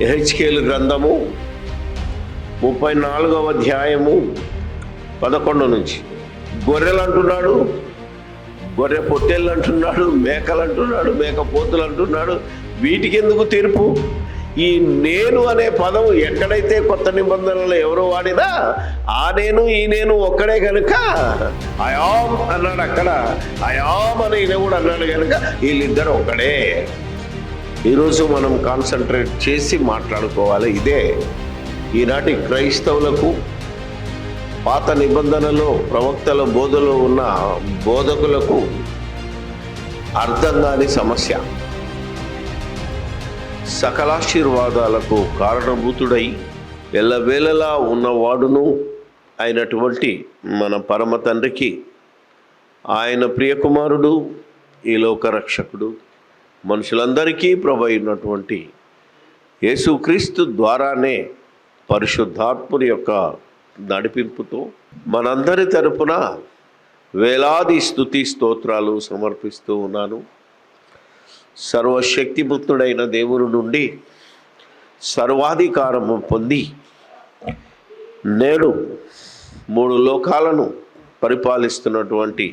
యెహెజ్కేలు గ్రంథము 34వ అధ్యాయము 11 నుంచి. గొర్రెలు అంటున్నాడు, గొర్రె పొట్టేళ్ళు అంటున్నాడు, మేకలు అంటున్నాడు, మేకపోతులు అంటున్నాడు. వీటికి ఎందుకు తీర్పు? ఈ నేను అనే పదం ఎక్కడైతే కొత్త నిబంధనలు ఎవరో వాడినా ఆ నేను ఈ నేను ఒక్కడే కనుక అయామ్ అన్నాడు. అక్కడ అయామ్ అని ఈయన కూడా అన్నాడు కనుక వీళ్ళిద్దరు ఒక్కడే. ఈరోజు మనం కాన్సన్ట్రేట్ చేసి మాట్లాడుకోవాలి. ఇదే ఈనాటి క్రైస్తవులకు పాత నిబంధనలో ప్రవక్తల బోధలో ఉన్న బోధకులకు అర్థం కాని సమస్య. సకలాశీర్వాదాలకు కారణభూతుడై ఎల్లవేళలా ఉన్నవాడును అయినటువంటి మన పరమ తండ్రికి, ఆయన ప్రియకుమారుడు, ఈ లోక రక్షకుడు, మనుషులందరికీ ప్రభు అయినటువంటి యేసుక్రీస్తు ద్వారానే పరిశుద్ధాత్ముని యొక్క నడిపింపుతో మనందరి తరపున వేలాది స్తుతి స్తోత్రాలు సమర్పిస్తూ ఉన్నాను. సర్వశక్తిపుత్రుడైన దేవుని నుండి సర్వాధికారము పొంది నేడు 3 లోకాలను పరిపాలిస్తున్నటువంటి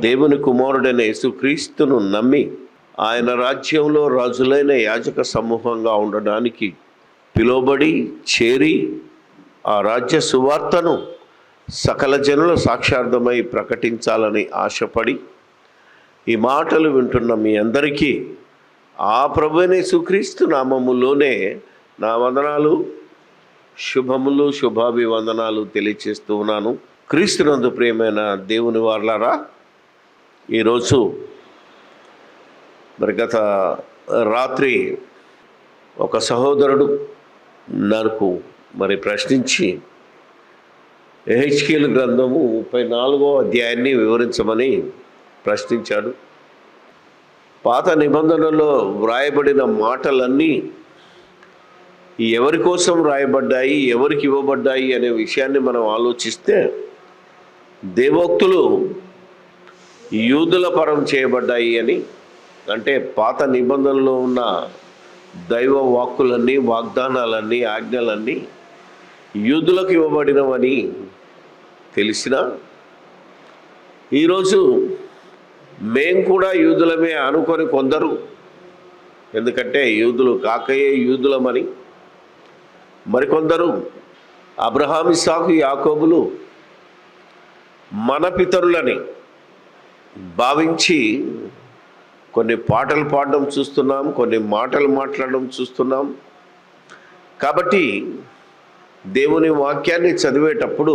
దేవుని కుమారుడైన యేసుక్రీస్తును నమ్మి ఆయన రాజ్యంలో రాజులైన యాజక సమూహంగా ఉండడానికి పిలువబడి చేరి ఆ రాజ్య సువార్తను సకల జనుల సాక్షార్థమై ప్రకటించాలని ఆశపడి ఈ మాటలు వింటున్న మీ అందరికీ ఆ ప్రభువైన యేసుక్రీస్తు నామములోనే నా వందనాలు, శుభములు, శుభాభివందనాలు తెలియచేస్తూ ఉన్నాను. క్రీస్తునందు ప్రియమైన దేవుని వారలారా, ఈరోజు మరి గత రాత్రి ఒక సహోదరుడు నాకు మరి ప్రశ్నించి యెహెజ్కేలు గ్రంథము 34వ అధ్యాయాన్ని వివరించమని ప్రశ్నించాడు. పాత నిబంధనలో వ్రాయబడిన మాటలన్నీ ఎవరి కోసం వ్రాయబడ్డాయి, ఎవరికి ఇవ్వబడ్డాయి అనే విషయాన్ని మనం ఆలోచిస్తే దేవోక్తులు యూదుల పరం చేయబడ్డాయి అని, అంటే పాత నిబంధనలో ఉన్న దైవ వాక్కులన్నీ, వాగ్దానాలన్నీ, ఆజ్ఞలన్నీ యూదులకు ఇవ్వబడినవని తెలిసినా ఈరోజు మేము కూడా యూదులమే అనుకొని కొందరు, ఎందుకంటే యూదులు కాకయే యూదులమని, మరికొందరు అబ్రహాము, ఇస్సాకు, యాకోబులు మన పితరులని భావించి కొన్ని పాటలు పాడడం చూస్తున్నాం, కొన్ని మాటలు మాట్లాడడం చూస్తున్నాం. కాబట్టి దేవుని వాక్యాన్ని చదివేటప్పుడు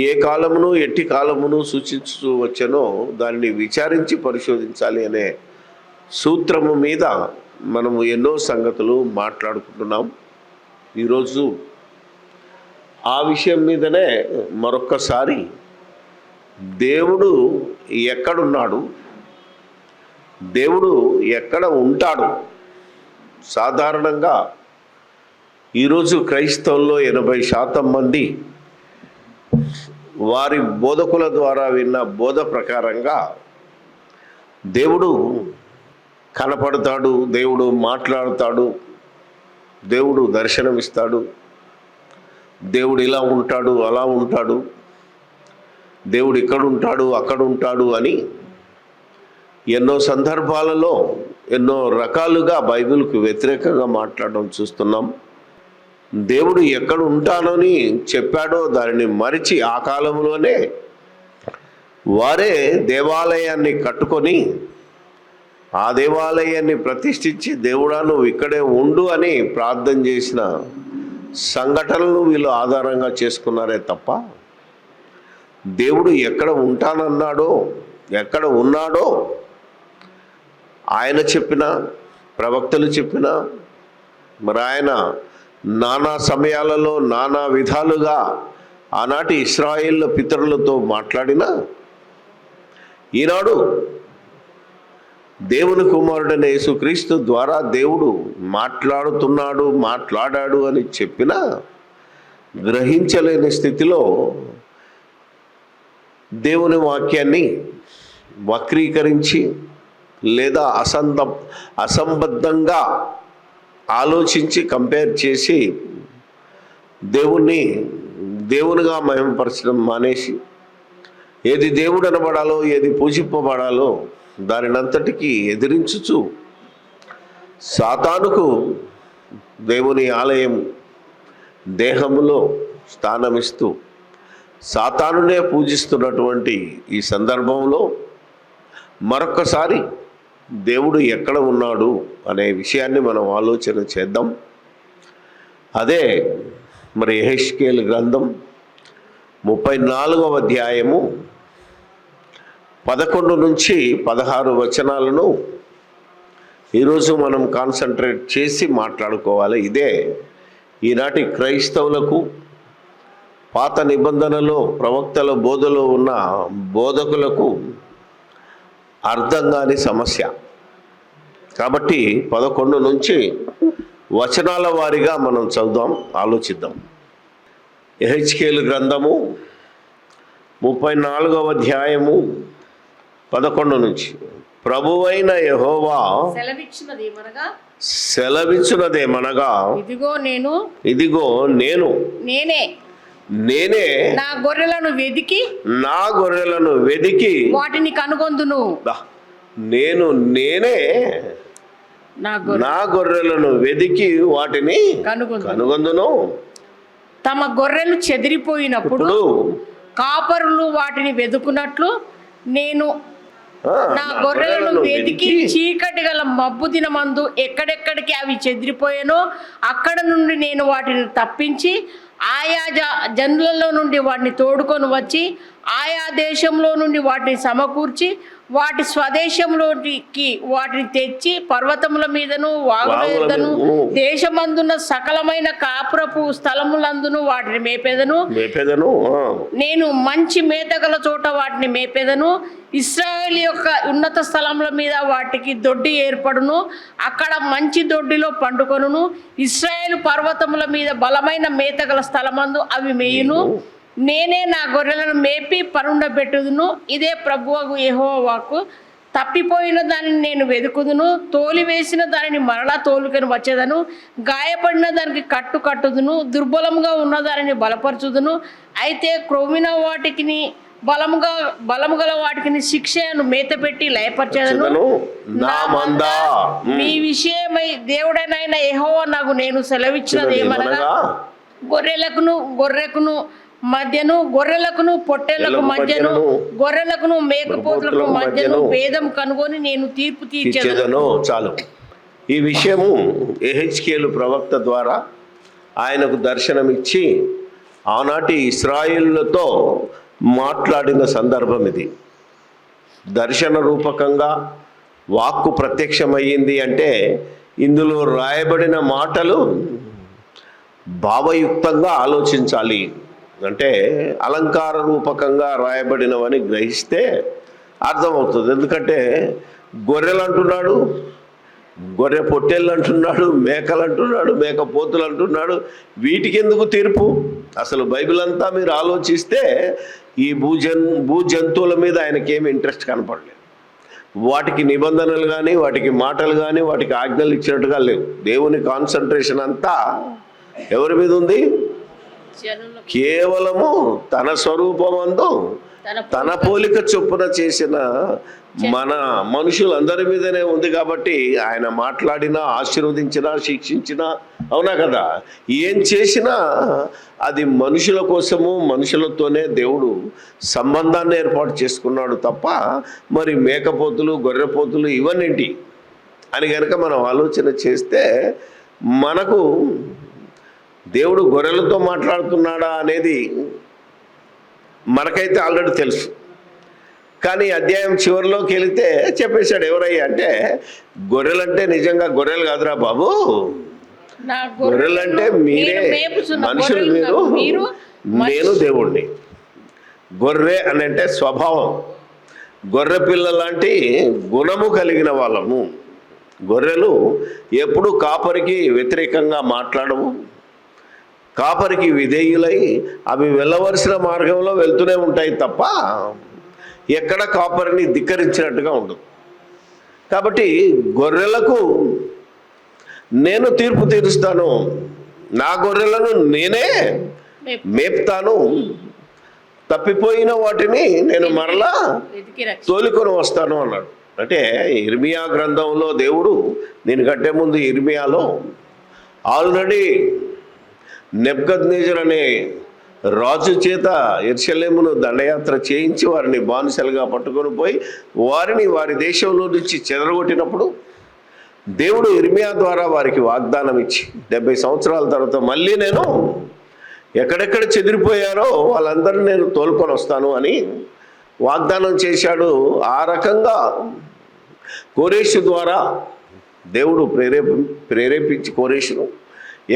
ఏ కాలమును ఎట్టి కాలమును సూచించు వచ్చనో దానిని విచారించి పరిశోధించాలి అనే సూత్రము మీద మనము ఎన్నో సంగతులు మాట్లాడుకుంటున్నాం. ఈరోజు ఆ విషయం మీదనే మరొక్కసారి దేవుడు ఎక్కడున్నాడు, దేవుడు ఎక్కడ ఉంటాడు. సాధారణంగా ఈరోజు క్రైస్తవుల్లో 80% మంది వారి బోధకుల ద్వారా విన్న బోధ ప్రకారంగా దేవుడు కనపడతాడు, దేవుడు మాట్లాడతాడు, దేవుడు దర్శనమిస్తాడు, దేవుడు ఇలా ఉంటాడు, అలా ఉంటాడు, దేవుడు ఇక్కడ ఉంటాడు, అక్కడ ఉంటాడు అని ఎన్నో సందర్భాలలో ఎన్నో రకాలుగా బైబిల్కు వ్యతిరేకంగా మాట్లాడడం చూస్తున్నాం. దేవుడు ఎక్కడ ఉంటానని చెప్పాడో దానిని మరిచి ఆ కాలంలోనే వారే దేవాలయాన్ని కట్టుకొని ఆ దేవాలయాన్ని ప్రతిష్ఠించి దేవుడా నువ్వు ఇక్కడే ఉండు అని ప్రార్థన చేసిన సంఘటనలు వీళ్ళు ఆధారంగా చేసుకున్నారే తప్ప దేవుడు ఎక్కడ ఉంటానన్నాడో, ఎక్కడ ఉన్నాడో ఆయన చెప్పిన, ప్రవక్తలు చెప్పిన, మరి ఆయన నానా సమయాలలో నానా విధాలుగా ఆనాటి ఇశ్రాయేలు పితరులతో మాట్లాడినా ఈనాడు దేవుని కుమారుడైన యేసుక్రీస్తు ద్వారా దేవుడు మాట్లాడాడు అని చెప్పినా గ్రహించలేని స్థితిలో దేవుని వాక్యాన్ని వక్రీకరించి లేదా అసంబద్ధంగా ఆలోచించి కంపేర్ చేసి దేవునిగా మహిమపరచడం మానేసి ఏది దేవుడు అనబడాలో ఏది పూజింపబడాలో దానినంతటికీ ఎదిరించుచు సాతానుకు దేవుని ఆలయం దేహములో స్థానమిస్తూ సాతానునే పూజిస్తున్నటువంటి ఈ సందర్భంలో మరొక్కసారి దేవుడు ఎక్కడ ఉన్నాడు అనే విషయాన్ని మనం ఆలోచన చేద్దాం. అదే మరి యెహెజ్కేలు గ్రంథం 34వ అధ్యాయము 11 నుంచి 16 వచనాలను ఈరోజు మనం కాన్సన్ట్రేట్ చేసి మాట్లాడుకోవాలి. ఇదే ఈనాటి క్రైస్తవులకు పాత నిబంధనలో ప్రవక్తల బోధలో ఉన్న బోధకులకు అర్థం కాని సమస్య. కాబట్టి 11 నుంచి వచనాల వారీగా మనం చదువుదాం, ఆలోచిద్దాం. యెహెజ్కేలు గ్రంథము 34వ అధ్యాయము 11 నుంచి. ప్రభువైన యెహోవా సెలవిచ్చునదేమనగా ఇదిగో నేను నేనే నా గొర్రెలను వెదికి వాటిని కనుగొందును. నేనే నా గొర్రెలను వెదికి వాటిని కనుగొందును. తమ గొర్రెలు చెదిరిపోయినప్పుడు కాపరులు వాటిని వెదుకున్నట్లు నేను నా గొర్రెలను వెతికి చీకటి గల మబ్బు దినమందు ఎక్కడెక్కడికి అవి చెదిరిపోయానో అక్కడ నుండి నేను వాటిని తప్పించి ఆయా జనులలో నుండి వాటిని తోడుకొని వచ్చి ఆయా దేశంలో నుండి వాటిని సమకూర్చి వాటి స్వదేశంలోకి వాటిని తెచ్చి పర్వతముల మీదను వాగుల మీదను దేశమందున్న సకలమైన కాపురపు స్థలములందును వాటిని మేపెదను. నేను మంచి మేతగల చోట వాటిని మేపెదను. ఇశ్రాయేలు యొక్క ఉన్నత స్థలముల మీద వాటికి దొడ్డి ఏర్పడును, అక్కడ మంచి దొడ్డిలో పండుకొనును. ఇశ్రాయేలు పర్వతముల మీద బలమైన మేతగల స్థలమందు అవి మేయును. నేనే నా గొర్రెలను మేపి పరుండబెట్టుదును. ఇదే ప్రభువగు యెహోవా వాక్కు. తప్పిపోయిన దానిని నేను వెదుకుదును, తోలివేసిన దానిని మరలా తోలుకొని వచ్చేదను. గాయపడిన దానికి కట్టుదును, దుర్బలంగా ఉన్న దానిని బలపరచుదును. అయితే క్రొవ్విన వాటికి బలము గల వాటికి శిక్షను మేత పెట్టి లయపరచేదను. మీ విషయమై దేవుడైన యెహోవా నాకు నేను సెలవిచ్చినది ఏమనగా గొర్రెకును మధ్యను గొర్రెలకును పొట్టేళ్లకు మధ్యను గొర్రెలకును మేకపోతులకు మధ్యను భేదం కనుగొని నేను తీర్పు తీర్చేదను. చాలు. ఈ విషయము యెహెజ్కేలు ప్రవక్త ద్వారా ఆయనకు దర్శనమిచ్చి ఆనాటి ఇశ్రాయేలులతో మాట్లాడిన సందర్భం ఇది. దర్శన రూపకంగా వాక్కు ప్రత్యక్షమయ్యింది అంటే ఇందులో రాయబడిన మాటలు భావయుక్తంగా ఆలోచించాలి. అంటే అలంకార రూపకంగా రాయబడినవని గ్రహిస్తే అర్థమవుతుంది. ఎందుకంటే గొర్రెలు అంటున్నాడు, గొర్రె పొట్టేళ్ళు అంటున్నాడు, మేకలు అంటున్నాడు, మేకపోతులు అంటున్నాడు. వీటికి ఎందుకు తీర్పు? అసలు బైబిల్ అంతా మీరు ఆలోచిస్తే ఈ భూజంతువుల మీద ఆయనకేమి ఇంట్రెస్ట్ కనపడలేదు. వాటికి నిబంధనలు కానీ వాటికి మాటలు కానీ వాటికి ఆజ్ఞలు ఇచ్చినట్టుగా లేవు. దేవుని కాన్సన్ట్రేషన్ అంతా ఎవరి మీద ఉంది? కేవలము తన స్వరూపమందు తన పోలిక చొప్పున చేసిన మన మనుషులందరి మీదనే ఉంది. కాబట్టి ఆయన మాట్లాడినా, ఆశీర్వదించినా, శిక్షించినా, అవునా కదా, ఏం చేసినా అది మనుషుల కోసము, మనుషులతోనే దేవుడు సంబంధాన్ని ఏర్పాటు చేసుకున్నాడు తప్ప మరి మేకపోతులు, గొర్రెపోతులు ఇవన్నింటి అని కనుక మనం ఆలోచన చేస్తే మనకు దేవుడు గొర్రెలతో మాట్లాడుతున్నాడా అనేది మనకైతే ఆల్రెడీ తెలుసు. కానీ అధ్యాయం చివరిలోకి వెళితే చెప్పేశాడు ఎవరయ్యా అంటే, గొర్రెలంటే నిజంగా గొర్రెలు కాదురా బాబు, గొర్రెలంటే మీరే మనుషులు, నేను దేవుణ్ణి. గొర్రె అని అంటే స్వభావం, గొర్రె పిల్ల లాంటి గుణము కలిగిన వాళ్ళము. గొర్రెలు ఎప్పుడు కాపరికి వ్యతిరేకంగా మాట్లాడవు, కాపరికి విధేయులై అవి వెళ్ళవలసిన మార్గంలో వెళ్తూనే ఉంటాయి తప్ప ఎక్కడ కాపరిని ధిక్కరించినట్టుగా ఉండదు. కాబట్టి గొర్రెలకు నేను తీర్పు తీరుస్తాను, నా గొర్రెలను నేనే మేపుతాను, తప్పిపోయిన వాటిని నేను మరలా తోలుకొని వస్తాను అన్నాడు. అంటే ఇర్మియా గ్రంథంలో దేవుడు దీనికంటే ముందు ఇర్మియాలో ఆల్రెడీ నెబ్కద్నెజర్ అనే రాజు చేత యెరూషలేమును దండయాత్ర చేయించి వారిని బానిసలుగా పట్టుకొని పోయి వారిని వారి దేశంలో నుంచి చెదరగొట్టినప్పుడు దేవుడు ఇర్మియా ద్వారా వారికి వాగ్దానం ఇచ్చి 70 సంవత్సరాల తర్వాత మళ్ళీ నేను ఎక్కడెక్కడ చెదిరిపోయారో వాళ్ళందరినీ నేను తోలుకొని వస్తాను అని వాగ్దానం చేశాడు. ఆ రకంగా కోరేషు ద్వారా దేవుడు ప్రేరేపించి కోరేషును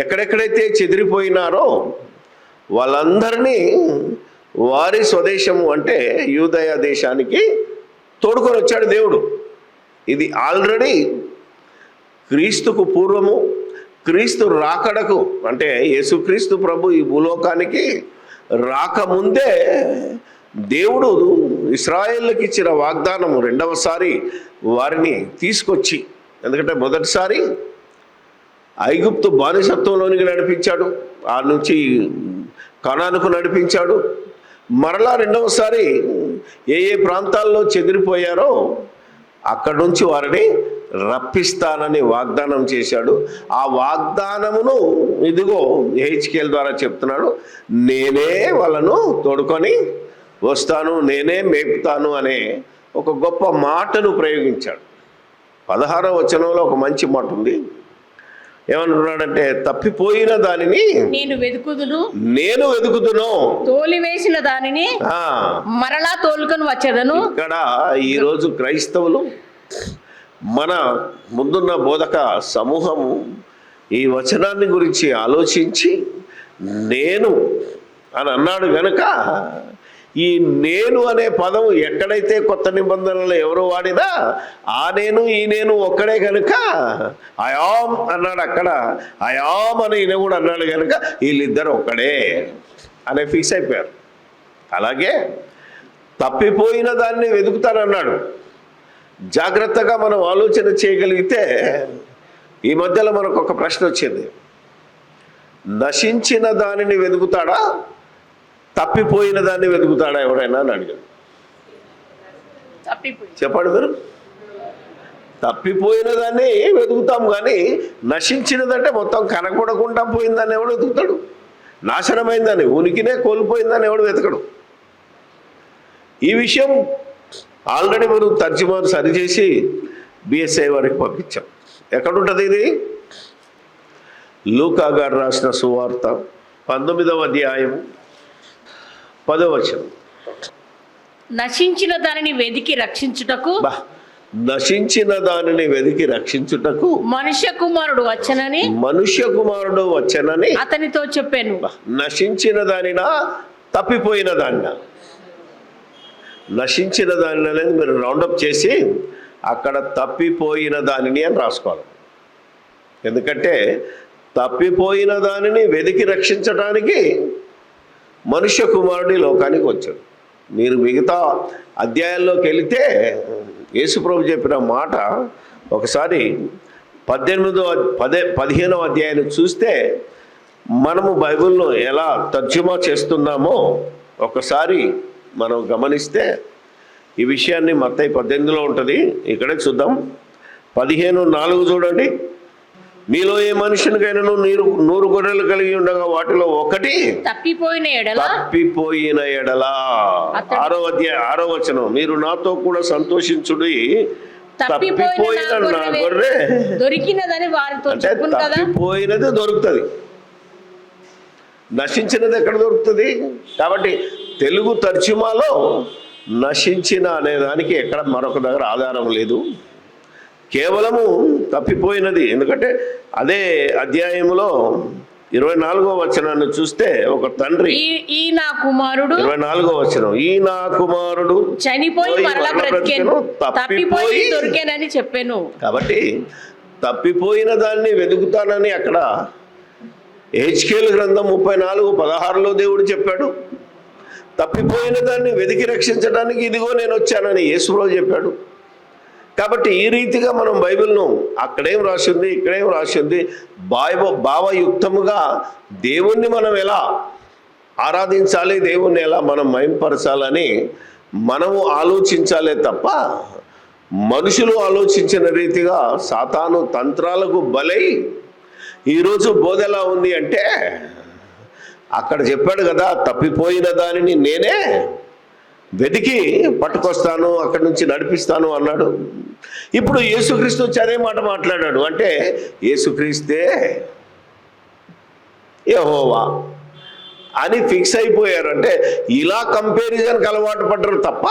ఎక్కడెక్కడైతే చెదిరిపోయినారో వాళ్ళందరినీ వారి స్వదేశము అంటే యూదయ దేశానికి తోడుకొని వచ్చాడు దేవుడు. ఇది ఆల్రెడీ క్రీస్తుకు పూర్వము, క్రీస్తు రాకడకు అంటే యేసుక్రీస్తు ప్రభు ఈ భూలోకానికి రాకముందే దేవుడు ఇశ్రాయేలుకి ఇచ్చిన వాగ్దానము రెండవసారి వారిని తీసుకొచ్చి, ఎందుకంటే మొదటిసారి ఐగుప్తు బానిసత్వంలోనికి నడిపించాడు, ఆ నుంచి కనానుకు నడిపించాడు. మరలా రెండవసారి ఏ ప్రాంతాల్లో చెదిరిపోయారో అక్కడి నుంచి వారిని రప్పిస్తానని వాగ్దానం చేశాడు. ఆ వాగ్దానమును ఇదిగో యెహెజ్కేలు ద్వారా చెప్తున్నాడు, నేనే వాళ్ళను తోడుకొని వస్తాను, నేనే మేపుతాను అనే ఒక గొప్ప మాటను ప్రయోగించాడు. 16వ వచనంలో ఒక మంచి మాట ఉంది. ఏమంటున్నాడంటే, తప్పిపోయిన దానిని నేను వెతుకుదును, తోలివేసిన దానిని మరలా తోలుకొని వచ్చేదను. ఇక్కడ ఈరోజు క్రైస్తవులు, మన ముందున్న బోధక సమూహము ఈ వచనాన్ని గురించి ఆలోచించి నేను అని అన్నాడు గనుక, ఈ నేను అనే పదము ఎక్కడైతే కొత్త నిబంధనలు ఎవరు వాడినా ఆ నేను ఈ నేను ఒక్కడే కనుక అయామ్ అన్నాడు. అక్కడ అయామ్ అని ఈయన కూడా అన్నాడు కనుక వీళ్ళిద్దరు ఒక్కడే అనే ఫిక్స్ అయిపోయారు. అలాగే తప్పిపోయిన దాన్ని వెతుకుతానన్నాడు. జాగ్రత్తగా మనం ఆలోచన చేయగలిగితే ఈ మధ్యలో మనకు ఒక ప్రశ్న వచ్చింది, నశించిన దానిని వెతుకుతాడా, తప్పిపోయిన దాన్ని వెతుకుతాడా ఎవరైనా అని అడిగాడు. చెప్పండి మీరు. తప్పిపోయిన దాన్ని వెతుకుతాం, కానీ నశించినదంటే మొత్తం కనపడకుండా పోయిందాన్ని ఎవడు వెతుకుతాడు? నాశనమైందని, ఉనికినే కోల్పోయిందని ఎవడు వెతకడు. ఈ విషయం ఆల్రెడీ మనం తర్జుమాను సరిచేసి బిఎస్ఐ వారికి పంపించాం. ఎక్కడుంటుంది ఇది? లూకా గారు రాసిన సువార్త 19వ అధ్యాయము 10వ వచనం. నశించిన దానిని వెదికి రక్షించుటకు, నశించిన దానిని వెదికి రక్షించుటకు మనుష్య కుమారుడు వచ్చనని అతనితో చెప్పాను. నశించిన దానినా, తప్పిపోయిన దానినా? నశించిన దానిని అనేది మీరు రౌండప్ చేసి అక్కడ తప్పిపోయిన దానిని అని రాసుకోవాలి. ఎందుకంటే తప్పిపోయిన దానిని వెదికి రక్షించడానికి మనుష్య కుమారుడి లోకానికి వచ్చాడు. మీరు మిగతా అధ్యాయాల్లోకి వెళితే యేసుప్రభు చెప్పిన మాట ఒకసారి 15వ అధ్యాయాన్ని చూస్తే మనము బైబిల్ను ఎలా తర్జుమా చేస్తున్నామో ఒకసారి మనం గమనిస్తే ఈ విషయాన్ని మత్తయి 18లో ఉంటుంది. ఇక్కడే చూద్దాం. 15:4 చూడండి. మీలో ఏ మనుషునికైనా 100 గొర్రెలు కలిగి ఉండగా వాటిలో ఒకటి తప్పిపోయిన ఎడల 6వ వచనం, మీరు నాతో కూడా సంతోషించుడి, తప్పిపోయిన నా గొర్రె దొరికినదని వారితో చెప్పును కదా. తప్పిపోయినది దొరుకుతుంది, నశించినది ఎక్కడ దొరుకుతుంది? కాబట్టి తెలుగు తర్జుమాలో నశించిన అనే దానికి ఎక్కడ మరొక దగ్గర ఆధారం లేదు, కేవలము తప్పిపోయినది. ఎందుకంటే అదే అధ్యాయంలో 24వ వచనాన్ని చూస్తే ఒక తండ్రి, ఈ నా కుమారుడు, 24వ వచనం, ఈ నా కుమారుడు చనిపోయి మరలా బ్రతికెను, తప్పిపోయి దొరికెనని చెప్పాను. కాబట్టి తప్పిపోయిన దాన్ని వెతుకుతానని అక్కడ యెహెజ్కేలు గ్రంథం 34:16లో దేవుడు చెప్పాడు. తప్పిపోయిన దాన్ని వెతికి రక్షించడానికి ఇదిగో నేను వచ్చానని యేసుప్రభు చెప్పాడు. కాబట్టి ఈ రీతిగా మనం బైబిల్ను అక్కడేం రాసింది ఇక్కడేం రాసింది భావయుక్తముగా దేవుణ్ణి మనం ఎలా ఆరాధించాలి, దేవుణ్ణి ఎలా మనం మహింపరచాలని మనము ఆలోచించాలే తప్ప మనుషులు ఆలోచించిన రీతిగా సాతాను తంత్రాలకు బలై ఈరోజు బోధ ఎలా ఉంది అంటే, అక్కడ చెప్పాడు కదా, తప్పిపోయిన దానిని నేనే వెతికి పట్టుకొస్తాను, అక్కడి నుంచి నడిపిస్తాను అన్నాడు. ఇప్పుడు యేసుక్రీస్తు వచ్చి అదే మాట మాట్లాడాడు. అంటే యేసుక్రీస్తే యెహోవా అని ఫిక్స్ అయిపోయారు. అంటే ఇలా కంపారిజన్కి అలవాటు పడ్డారు తప్ప,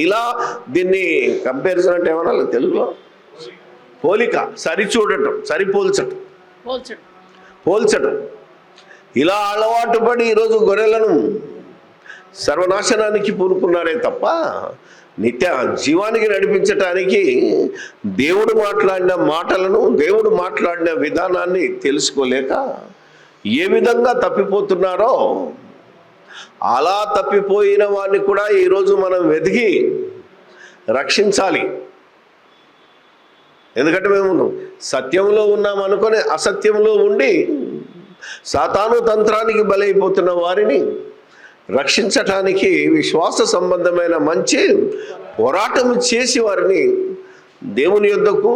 ఇలా దీన్ని కంపారిజన్ అంటే ఏమన్నా తెలుగులో పోలిక, సరిచూడటం, సరిపోల్చటం, పోల్చటం, ఇలా అలవాటు పడి ఈరోజు గొర్రెలను సర్వనాశనానికి పూనుకున్నారే తప్ప నిత్య జీవానికి నడిపించటానికి దేవుడు మాట్లాడిన మాటలను, దేవుడు మాట్లాడిన విధానాన్ని తెలుసుకోలేక ఏ విధంగా తప్పిపోతున్నారో అలా తప్పిపోయిన వాడిని కూడా ఈరోజు మనం వెతికి రక్షించాలి. ఎందుకంటే మేము సత్యంలో ఉన్నాం అనుకొని అసత్యంలో ఉండి సాతాను తంత్రానికి బలైపోతున్న వారిని రక్షించటానికి విశ్వాస సంబంధమైన మంచి పోరాటం చేసి వారిని దేవుని యొద్దకు,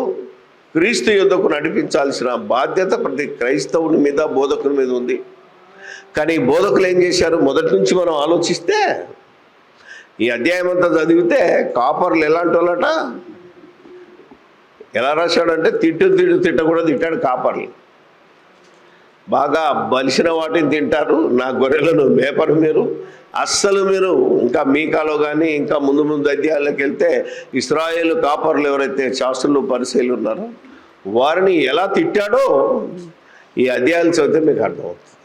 క్రీస్తు యొద్దకు నడిపించాల్సిన బాధ్యత ప్రతి క్రైస్తవుని మీద, బోధకుని మీద ఉంది. కానీ బోధకులు ఏం చేశారు? మొదటి నుంచి మనం ఆలోచిస్తే ఈ అధ్యాయం అంతా చదివితే కాపర్లు ఎలాంటి వాళ్ళట, ఎలా రాశాడంటే తిట్ట కూడా తిట్టాడు. కాపర్లు బాగా బలిసిన వాటిని తింటారు, నా గొర్రెలను మేపరు మీరు, అస్సలు మీరు. ఇంకా మీకాలో కానీ ఇంకా ముందు అధ్యాయాలకు వెళ్తే ఇశ్రాయేలు కాపర్లు ఎవరైతే శాస్త్రులు పరిశీలు ఉన్నారో వారిని ఎలా తిట్టాడో ఈ అధ్యాయాలు చదివితే మీకు అర్థమవుతుంది.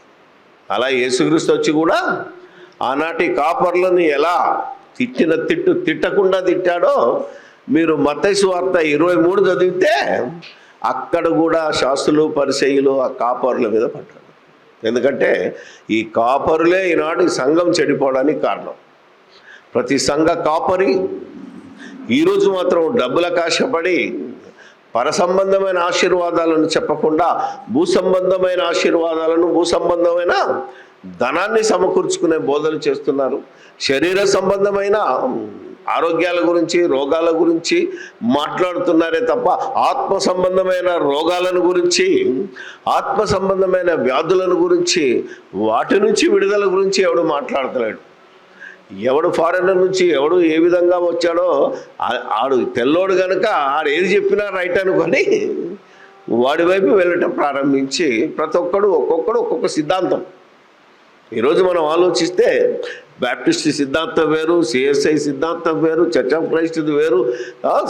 అలా యేసుక్రీస్తు వచ్చి కూడా ఆనాటి కాపర్లను ఎలా తిట్టకుండా తిట్టాడో మీరు మత్తయి సువార్త 23 చదివితే అక్కడ కూడా శాస్త్రులు పరిసయ్యులు ఆ కాపరుల మీద పడ్డారు. ఎందుకంటే ఈ కాపరులే ఈనాటి సంఘం చెడిపోవడానికి కారణం. ప్రతి సంఘ కాపరి ఈరోజు మాత్రం డబ్బులకు ఆశపడి పరసంబంధమైన ఆశీర్వాదాలను చెప్పకుండా భూసంబంధమైన ఆశీర్వాదాలను, భూసంబంధమైన ధనాన్ని సమకూర్చుకునే బోధలు చేస్తున్నారు. శరీర సంబంధమైన ఆరోగ్యాల గురించి, రోగాల గురించి మాట్లాడుతున్నారే తప్ప ఆత్మ సంబంధమైన రోగాలను గురించి, ఆత్మ సంబంధమైన వ్యాధులను గురించి, వాటి నుంచి విడుదల గురించి ఎవడు మాట్లాడతలేడు. ఎవడు ఫారెనర్ నుంచి ఎవడు ఏ విధంగా వచ్చాడో ఆడు తెల్లోడు కనుక ఆడు ఏది చెప్పినా రైట్ అనుకొని వాడి వైపు వెళ్ళటం ప్రారంభించి ప్రతి ఒక్కడు ఒక్కొక్క సిద్ధాంతం. ఈరోజు మనం ఆలోచిస్తే బ్యాప్టిస్ట్ సిద్ధాంతం వేరు, సిఎస్ఐ సిద్ధాంతం వేరు, చర్చ్ ఆఫ్ క్రైస్ట్ది వేరు,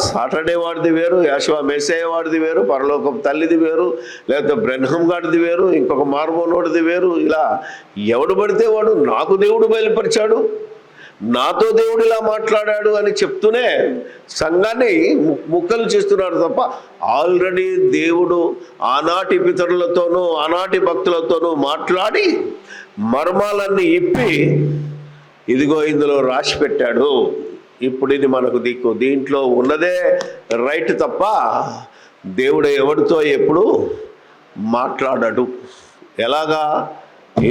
సాటర్డే వాడిది వేరు, యాషువా మెస్సయ్య వాడిది వేరు, పరలోకం తల్లిది వేరు, లేకపోతే బ్రెన్హమ్ గాడిది వేరు, ఇంకొక మార్మోనోడిది వేరు. ఇలా ఎవడు పడితే వాడు నాకు దేవుడు బయలుపరిచాడు, నాతో దేవుడు ఇలా మాట్లాడాడు అని చెప్తూనే సంఘాన్ని ముక్కలు చేస్తున్నారు తప్ప ఆల్రెడీ దేవుడు ఆనాటి పితరులతోనూ ఆనాటి భక్తులతోనూ మాట్లాడి మర్మాలన్నీ ఇప్పి ఇదిగో ఇందులో రాసి పెట్టాడు, ఇప్పుడు ఇది మనకు దిక్కు, దీంట్లో ఉన్నదే రైట్ తప్ప దేవుడు ఎవరితో ఎప్పుడు మాట్లాడాడు. ఎలాగా?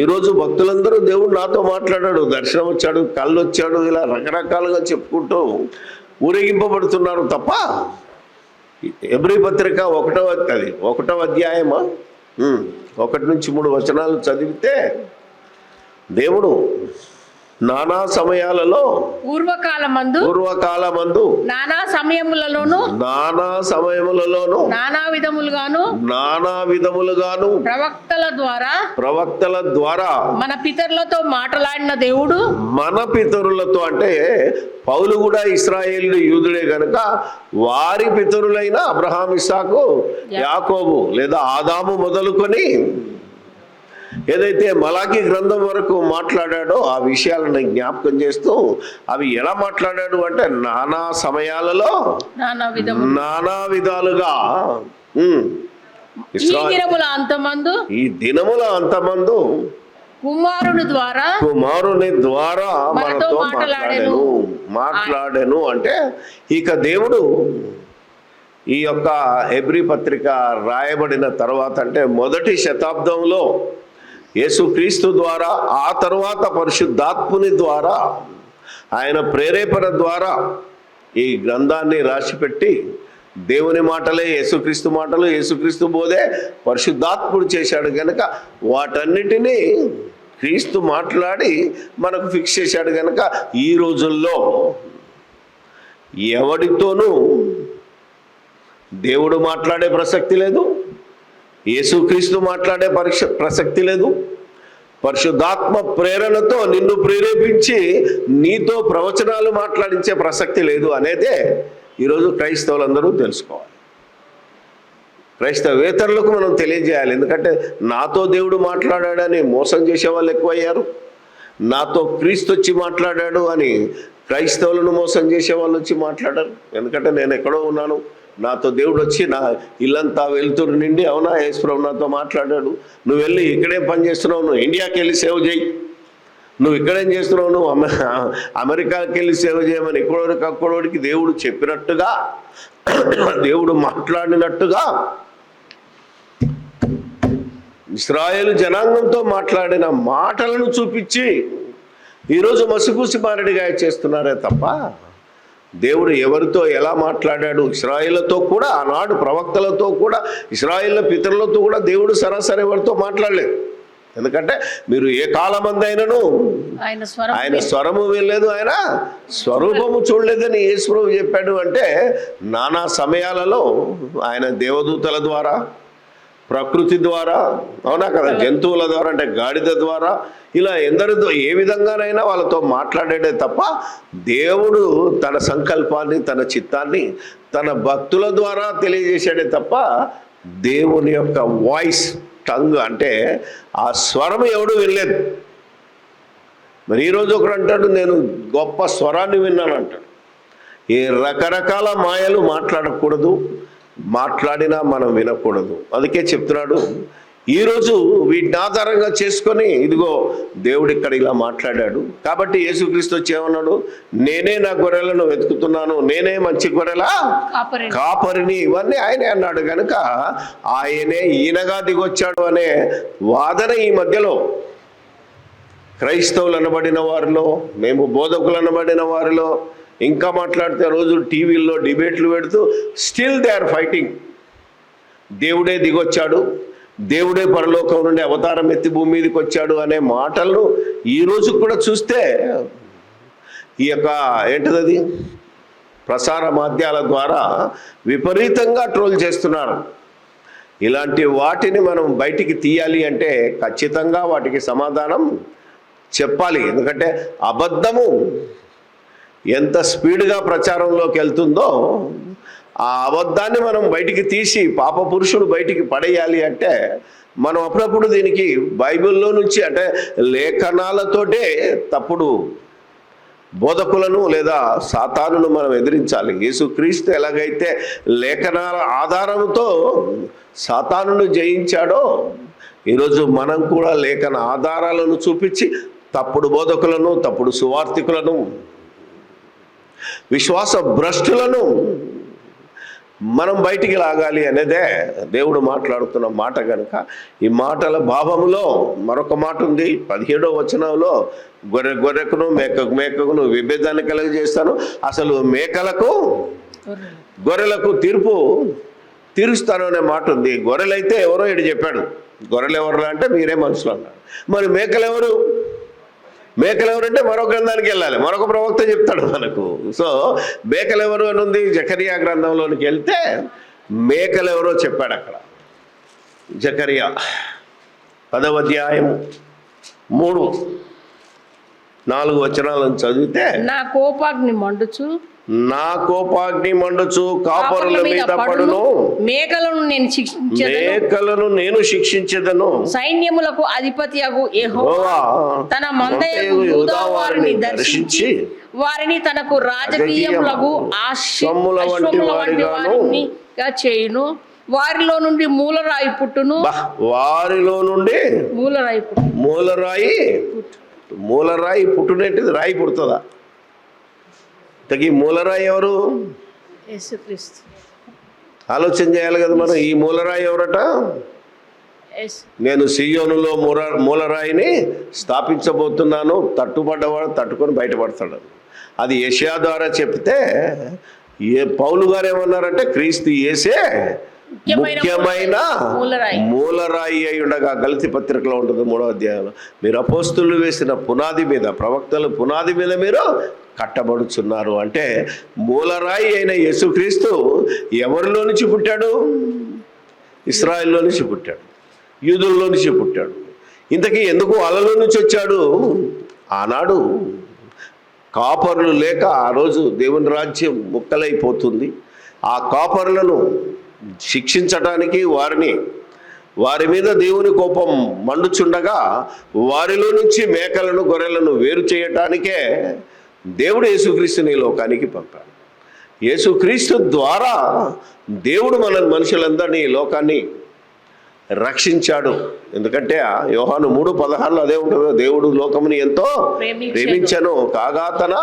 ఈరోజు భక్తులందరూ దేవుడు నాతో మాట్లాడాడు, దర్శనం వచ్చాడు, కళ్ళు వచ్చాడు, ఇలా రకరకాలుగా చెప్పుకుంటూ ఊరేగింపబడుతున్నారు తప్ప ఎబ్రీ పత్రిక 1వ అధ్యాయమా 1-3 వచనాలు చదివితే దేవుడు నానా సమయాలలో పూర్వకాలమందు నానా సమయములలోను నానా విధములుగాను ప్రవక్తల ద్వారా మన పితరులతో మాట్లాడిన దేవుడు, మన పితరులతో అంటే పౌలు కూడా ఇశ్రాయేలు యూదుడే గనుక వారి పితరులైన అబ్రహాం, ఇస్సాకు, యాకోబు లేదా ఆదాము మొదలుకొని ఏదైతే మలాకి గ్రంథం వరకు మాట్లాడాడో ఆ విషయాలను జ్ఞాపకం చేస్తూ అవి ఎలా మాట్లాడాడు అంటే నానా సమయాలలో నానా విధాలుగా ఈ దినముల అంతమందు కుమారుని ద్వారా మనతో మాట్లాడెను అంటే ఇక దేవుడు ఈ యొక్క హెబ్రీ పత్రిక రాయబడిన తర్వాత అంటే మొదటి శతాబ్దంలో యేసుక్రీస్తు ద్వారా, ఆ తర్వాత పరిశుద్ధాత్ముని ద్వారా, ఆయన ప్రేరేపణ ద్వారా ఈ గ్రంథాన్ని రాసిపెట్టి దేవుని మాటలే యేసుక్రీస్తు మాటలు, యేసుక్రీస్తు బోధే పరిశుద్ధాత్ముడు చేశాడు కనుక వాటన్నిటినీ క్రీస్తు మాట్లాడి మనకు ఫిక్స్ చేశాడు కనుక ఈ రోజుల్లో ఎవడితోనూ దేవుడు మాట్లాడే ప్రసక్తి లేదు, యేసుక్రీస్తు మాట్లాడే ప్రసక్తి లేదు. పరిశుద్ధాత్మ ప్రేరణతో నిన్ను ప్రేరేపించి నీతో ప్రవచనాలు మాట్లాడించే ప్రసక్తి లేదు అనేదే ఈరోజు క్రైస్తవులందరూ తెలుసుకోవాలి. క్రైస్తవేతరులకు మనం తెలియజేయాలి. ఎందుకంటే నాతో దేవుడు మాట్లాడాడని మోసం చేసే వాళ్ళు ఎక్కువయ్యారు, నాతో క్రీస్తు వచ్చి మాట్లాడాడు అని క్రైస్తవులను మోసం చేసే వాళ్ళు వచ్చి మాట్లాడారు. ఎందుకంటే నేను ఎక్కడో ఉన్నాను, నాతో దేవుడు వచ్చి నా ఇల్లంతా వెలుతురు నిండి, అవునా యేసుప్రభు నాతో మాట్లాడాడు, నువ్వు వెళ్ళి ఇక్కడేం పని చేస్తున్నావు, నువ్వు ఇండియాకి వెళ్ళి సేవ చేయి, నువ్వు ఇక్కడేం చేస్తున్నావు, నువ్వు అమెరికాకి వెళ్ళి సేవ చేయమని అక్కడోడికి దేవుడు చెప్పినట్టుగా, దేవుడు మాట్లాడినట్టుగా ఇశ్రాయేలు జనాంగంతో మాట్లాడిన మాటలను చూపించి ఈరోజు మసిపూసి మారడిగా చేస్తున్నారే తప్ప దేవుడు ఎవరితో ఎలా మాట్లాడాడు, ఇశ్రాయేలుతో కూడా, ఆనాడు ప్రవక్తలతో కూడా, ఇశ్రాయేలు పితరులతో కూడా దేవుడు సరాసరి ఎవరితో మాట్లాడలేదు. ఎందుకంటే మీరు ఏ కాలమందైనను ఆయన స్వరము వినలేదు, ఆయన స్వరూపము చూడలేదని యేసుప్రభు చెప్పాడు. అంటే నానా సమయాలలో ఆయన దేవదూతల ద్వారా, ప్రకృతి ద్వారా, అవునా కదా, జంతువుల ద్వారా అంటే గాడిద ద్వారా, ఇలా ఎందరితో ఏ విధంగానైనా వాళ్ళతో మాట్లాడాడే తప్ప దేవుడు తన సంకల్పాన్ని, తన చిత్తాన్ని తన భక్తుల ద్వారా తెలియజేశాడే తప్ప దేవుని యొక్క వాయిస్, టంగ్ అంటే ఆ స్వరం ఎవడు వినలేదు. మరి ఈరోజు ఒకడు అంటాడు నేను గొప్ప స్వరాన్ని విన్నాను అంటాడు. ఏ రకరకాల మాయలు మాట్లాడకూడదు, మాట్లాడినా మనం వినకూడదు. అందుకే చెప్తున్నాడు ఈరోజు వీటిని ఆధారంగా చేసుకొని ఇదిగో దేవుడు ఇక్కడ ఇలా మాట్లాడాడు. కాబట్టి యేసుక్రీస్తు వచ్చి ఏమన్నాడు, నేనే నా గొర్రెలను వెతుకుతున్నాను, నేనే మంచి గొర్రెల కాపరిని, ఇవన్నీ ఆయనే అన్నాడు కనుక ఆయనే ఈయనగా దిగొచ్చాడు అనే వాదన ఈ మధ్యలో క్రైస్తవులు అనబడిన వారిలో, మేము బోధకులు అనబడిన వారిలో, ఇంకా మాట్లాడితే రోజు టీవీల్లో డిబేట్లు పెడుతూ స్టిల్ దే ఆర్ ఫైటింగ్. దేవుడే దిగొచ్చాడు, దేవుడే పరలోకం నుండి అవతారం ఎత్తి భూమి మీదకి వచ్చాడు అనే మాటలను ఈరోజు కూడా చూస్తే ఈ యొక్క ఏంటిది ప్రసార మాధ్యాల ద్వారా విపరీతంగా ట్రోల్ చేస్తున్నారు. ఇలాంటి వాటిని మనం బయటికి తీయాలి అంటే ఖచ్చితంగా వాటికి సమాధానం చెప్పాలి. ఎందుకంటే అబద్ధము ఎంత స్పీడ్గా ప్రచారంలోకి వెళ్తుందో ఆ అబద్ధాన్ని మనం బయటికి తీసి పాప పురుషుడు బయటికి పడేయాలి అంటే మనం అప్పుడప్పుడు దీనికి బైబిల్లో నుంచి అంటే లేఖనాలతోటే తప్పుడు బోధకులను లేదా సాతానును మనం ఎదిరించాలి. యేసుక్రీస్తు ఎలాగైతే లేఖనాల ఆధారంతో సాతానును జయించాడో ఈరోజు మనం కూడా లేఖన ఆధారాలను చూపించి తప్పుడు బోధకులను, తప్పుడు సువార్థికులను, విశ్వాస భ్రష్టులను మనం బయటికి లాగాలి అనేదే దేవుడు మాట్లాడుతున్న మాట కనుక ఈ మాటల భావములో మరొక మాట ఉంది. 17వ వచనంలో గొర్రెకును మేకకును విభేదాన్ని కలుగజేస్తాను, అసలు మేకలకు గొర్రెలకు తీరుస్తాను అనే మాట ఉంది. గొర్రెలైతే ఎవరో ఇటు చెప్పాడు, గొర్రెలు ఎవరు అంటే మీరే మనుషులు అన్నాడు. మరి మేకలు ఎవరంటే మరొక గ్రంథానికి వెళ్ళాలి, మరొక ప్రవక్త చెప్తాడు మనకు. సో మేకలు ఎవరు అని ఉంది జకరియా గ్రంథంలోనికి వెళ్తే మేకలు ఎవరో చెప్పాడు అక్కడ. జకరియా 10వ అధ్యాయము 3-4 వచనాలను చదివితే నా కోపాగ్ని మండుచు కాపరుల మీద పడును, మేకలను నేను శిక్షించెదను, సైన్యములకు అధిపతియగు యెహోవా తన మందయగు యూదా వారిని దర్శించి వారిని తనకు రాజకీయములకు అశ్వముల వంటి వారిగా చేయును. వారిలో నుండి మూలరాయి పుట్టును. మూలరాయి పుట్టునేటిది రాయి పుడుతుందా? తగి మూలరాయి ఎవరు? యేసుక్రీస్తు. ఆలోచన చేయాలి కదా మనం. ఈ మూలరాయి ఎవరట? Yes. నేను సియోనులో మూలరాయిని స్థాపించబోతున్నాను, తట్టుబడ్డవాడు తట్టుకొని బయటపడతాడు. అది యెషయా ద్వారా చెప్తే పౌలు గారు ఏమన్నారంటే క్రీస్తు యేసే ముఖ్యమైన మూలరాయి అయి ఉండగా. గలతీ పత్రికలో ఉంటుంది 3వ అధ్యాయంలో. మీరు అపోస్తులు వేసిన పునాది మీద, ప్రవక్తలు పునాది మీద మీరు కట్టబడుచున్నారు అంటే మూలరాయి అయిన యేసుక్రీస్తు ఎవరిలో నుంచి పుట్టాడు? ఇశ్రాయేల్లో నుంచి పుట్టాడు, యూదుల్లో నుంచి పుట్టాడు. ఇంతకీ ఎందుకు వాళ్ళలో నుంచి వచ్చాడు? ఆనాడు కాపరులు లేక ఆ రోజు దేవుని రాజ్యం ముక్కలైపోతుంది. ఆ కాపరులను శిక్షించడానికి వారి మీద దేవుని కోపం మండుచుండగా వారిలో నుంచి మేకలను గొర్రెలను వేరు చేయటానికే దేవుడు యేసుక్రీస్తుని లోకానికి పంపాడు. యేసుక్రీస్తు ద్వారా దేవుడు మనుషులందరినీ లోకాన్ని రక్షించాడు. ఎందుకంటే యోహాను 3:16 అదే ఉంటుంది, దేవుడు లోకముని ఎంతో ప్రేమించెను కాగా తన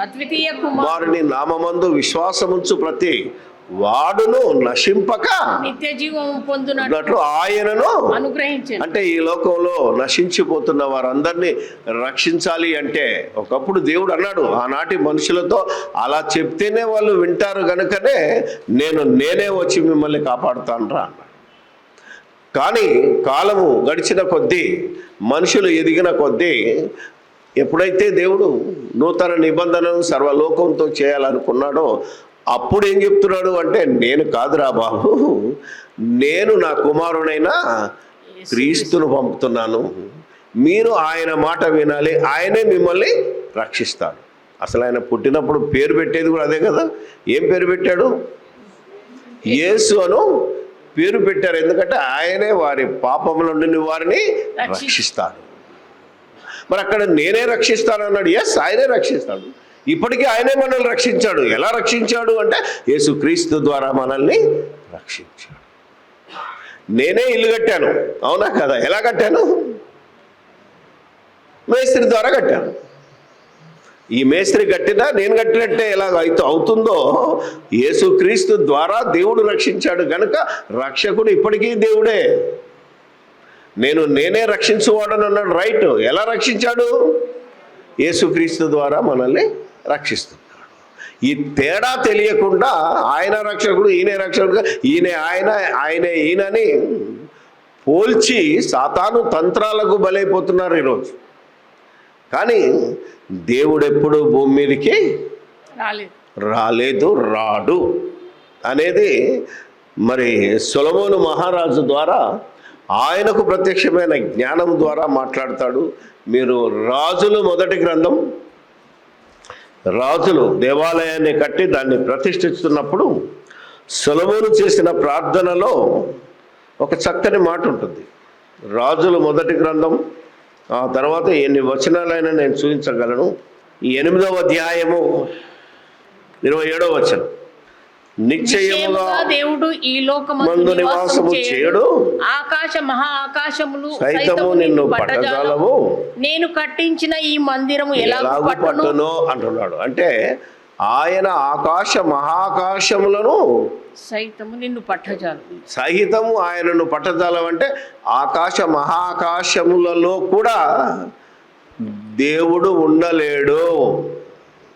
అద్వితీయ కుమారుని నామమందు విశ్వాసముంచు ప్రతి వాడును నశింపక నిత్య జీవం పొందునట్లు ఆయనను అనుగ్రహించాడు. అంటే ఈ లోకంలో నశించిపోతున్న వారందరినీ రక్షించాలి అంటే ఒకప్పుడు దేవుడు అన్నాడు ఆనాటి మనుషులతో, అలా చెప్తేనే వాళ్ళు వింటారు గనుకనే నేనే వచ్చి మిమ్మల్ని కాపాడుతాను రా అన్నాడు. కానీ కాలము గడిచిన కొద్దీ, మనుషులు ఎదిగిన కొద్దీ, ఎప్పుడైతే దేవుడు నూతన నిబంధనను సర్వలోకంతో చేయాలనుకున్నాడో అప్పుడు ఏం చెప్తున్నాడు అంటే, నేను కాదురా బాబు, నేను నా కుమారుడైన క్రీస్తును పంపుతున్నాను, మీరు ఆయన మాట వినాలి, ఆయనే మిమ్మల్ని రక్షిస్తాడు. అసలు ఆయన పుట్టినప్పుడు పేరు పెట్టేది కూడా అదే కదా. ఏం పేరు పెట్టాడు? యేసు అను పేరు పెట్టారు. ఎందుకంటే ఆయనే వారి పాపముల నుండి వారిని రక్షిస్తాడు. మరి అక్కడ నేనే రక్షిస్తాను అన్నాడు. ఎస్, ఆయనే రక్షిస్తాడు. ఇప్పటికీ ఆయనే మనల్ని రక్షించాడు. ఎలా రక్షించాడు అంటే యేసుక్రీస్తు ద్వారా మనల్ని రక్షించాడు. నేనే ఇల్లు కట్టాను, అవునా కదా? ఎలా కట్టాను? మేస్త్రి ద్వారా కట్టాను. ఈ మేస్త్రి కట్టినా నేను కట్టినట్టే ఎలా అవుతుందో యేసుక్రీస్తు ద్వారా దేవుడు రక్షించాడు గనుక రక్షకుడు ఇప్పటికీ దేవుడే. నేనే రక్షించువాడని అన్నాడు. రైట్. ఎలా రక్షించాడు? యేసుక్రీస్తు ద్వారా మనల్ని రక్షిస్తున్నాడు. ఈ తేడా తెలియకుండా ఆయన రక్షకుడు, ఈయనే రక్షకుడు, ఆయనే ఈయనని పోల్చి సాతాను తంత్రాలకు బలైపోతున్నారు ఈరోజు. కానీ దేవుడు ఎప్పుడు భూమి మీదకి రాలేదు, రాడు అనేది మరి సొలొమోను మహారాజు ద్వారా ఆయనకు ప్రత్యక్షమైన జ్ఞానం ద్వారా మాట్లాడతాడు. మీరు రాజులు మొదటి గ్రంథం, రాజులు దేవాలయాన్ని కట్టి దాన్ని ప్రతిష్ఠిస్తున్నప్పుడు సొలొమోను చేసిన ప్రార్థనలో ఒక చక్కని మాట ఉంటుంది. రాజులు మొదటి గ్రంథం, ఆ తర్వాత ఎన్ని వచనాలైనా నేను చూపించగలను. ఈ 8వ అధ్యాయము 27వ వచనం, నిశ్చయముగా దేవుడు ఈ లోకమందు నివాసము చేయడు, ఆకాశ మహా ఆకాశములు సైతము నిన్ను పట్టజాలవు, నేను కట్టించిన ఈ మందిరము ఎలాగూ పట్టును అంటున్నాడు. అంటే ఆయన ఆకాశ మహాకాశములను సైతము నిన్ను పట్టజాలం, సహితము ఆయనను పట్టజాలం అంటే ఆకాశ మహాకాశములలో కూడా దేవుడు ఉండలేడు.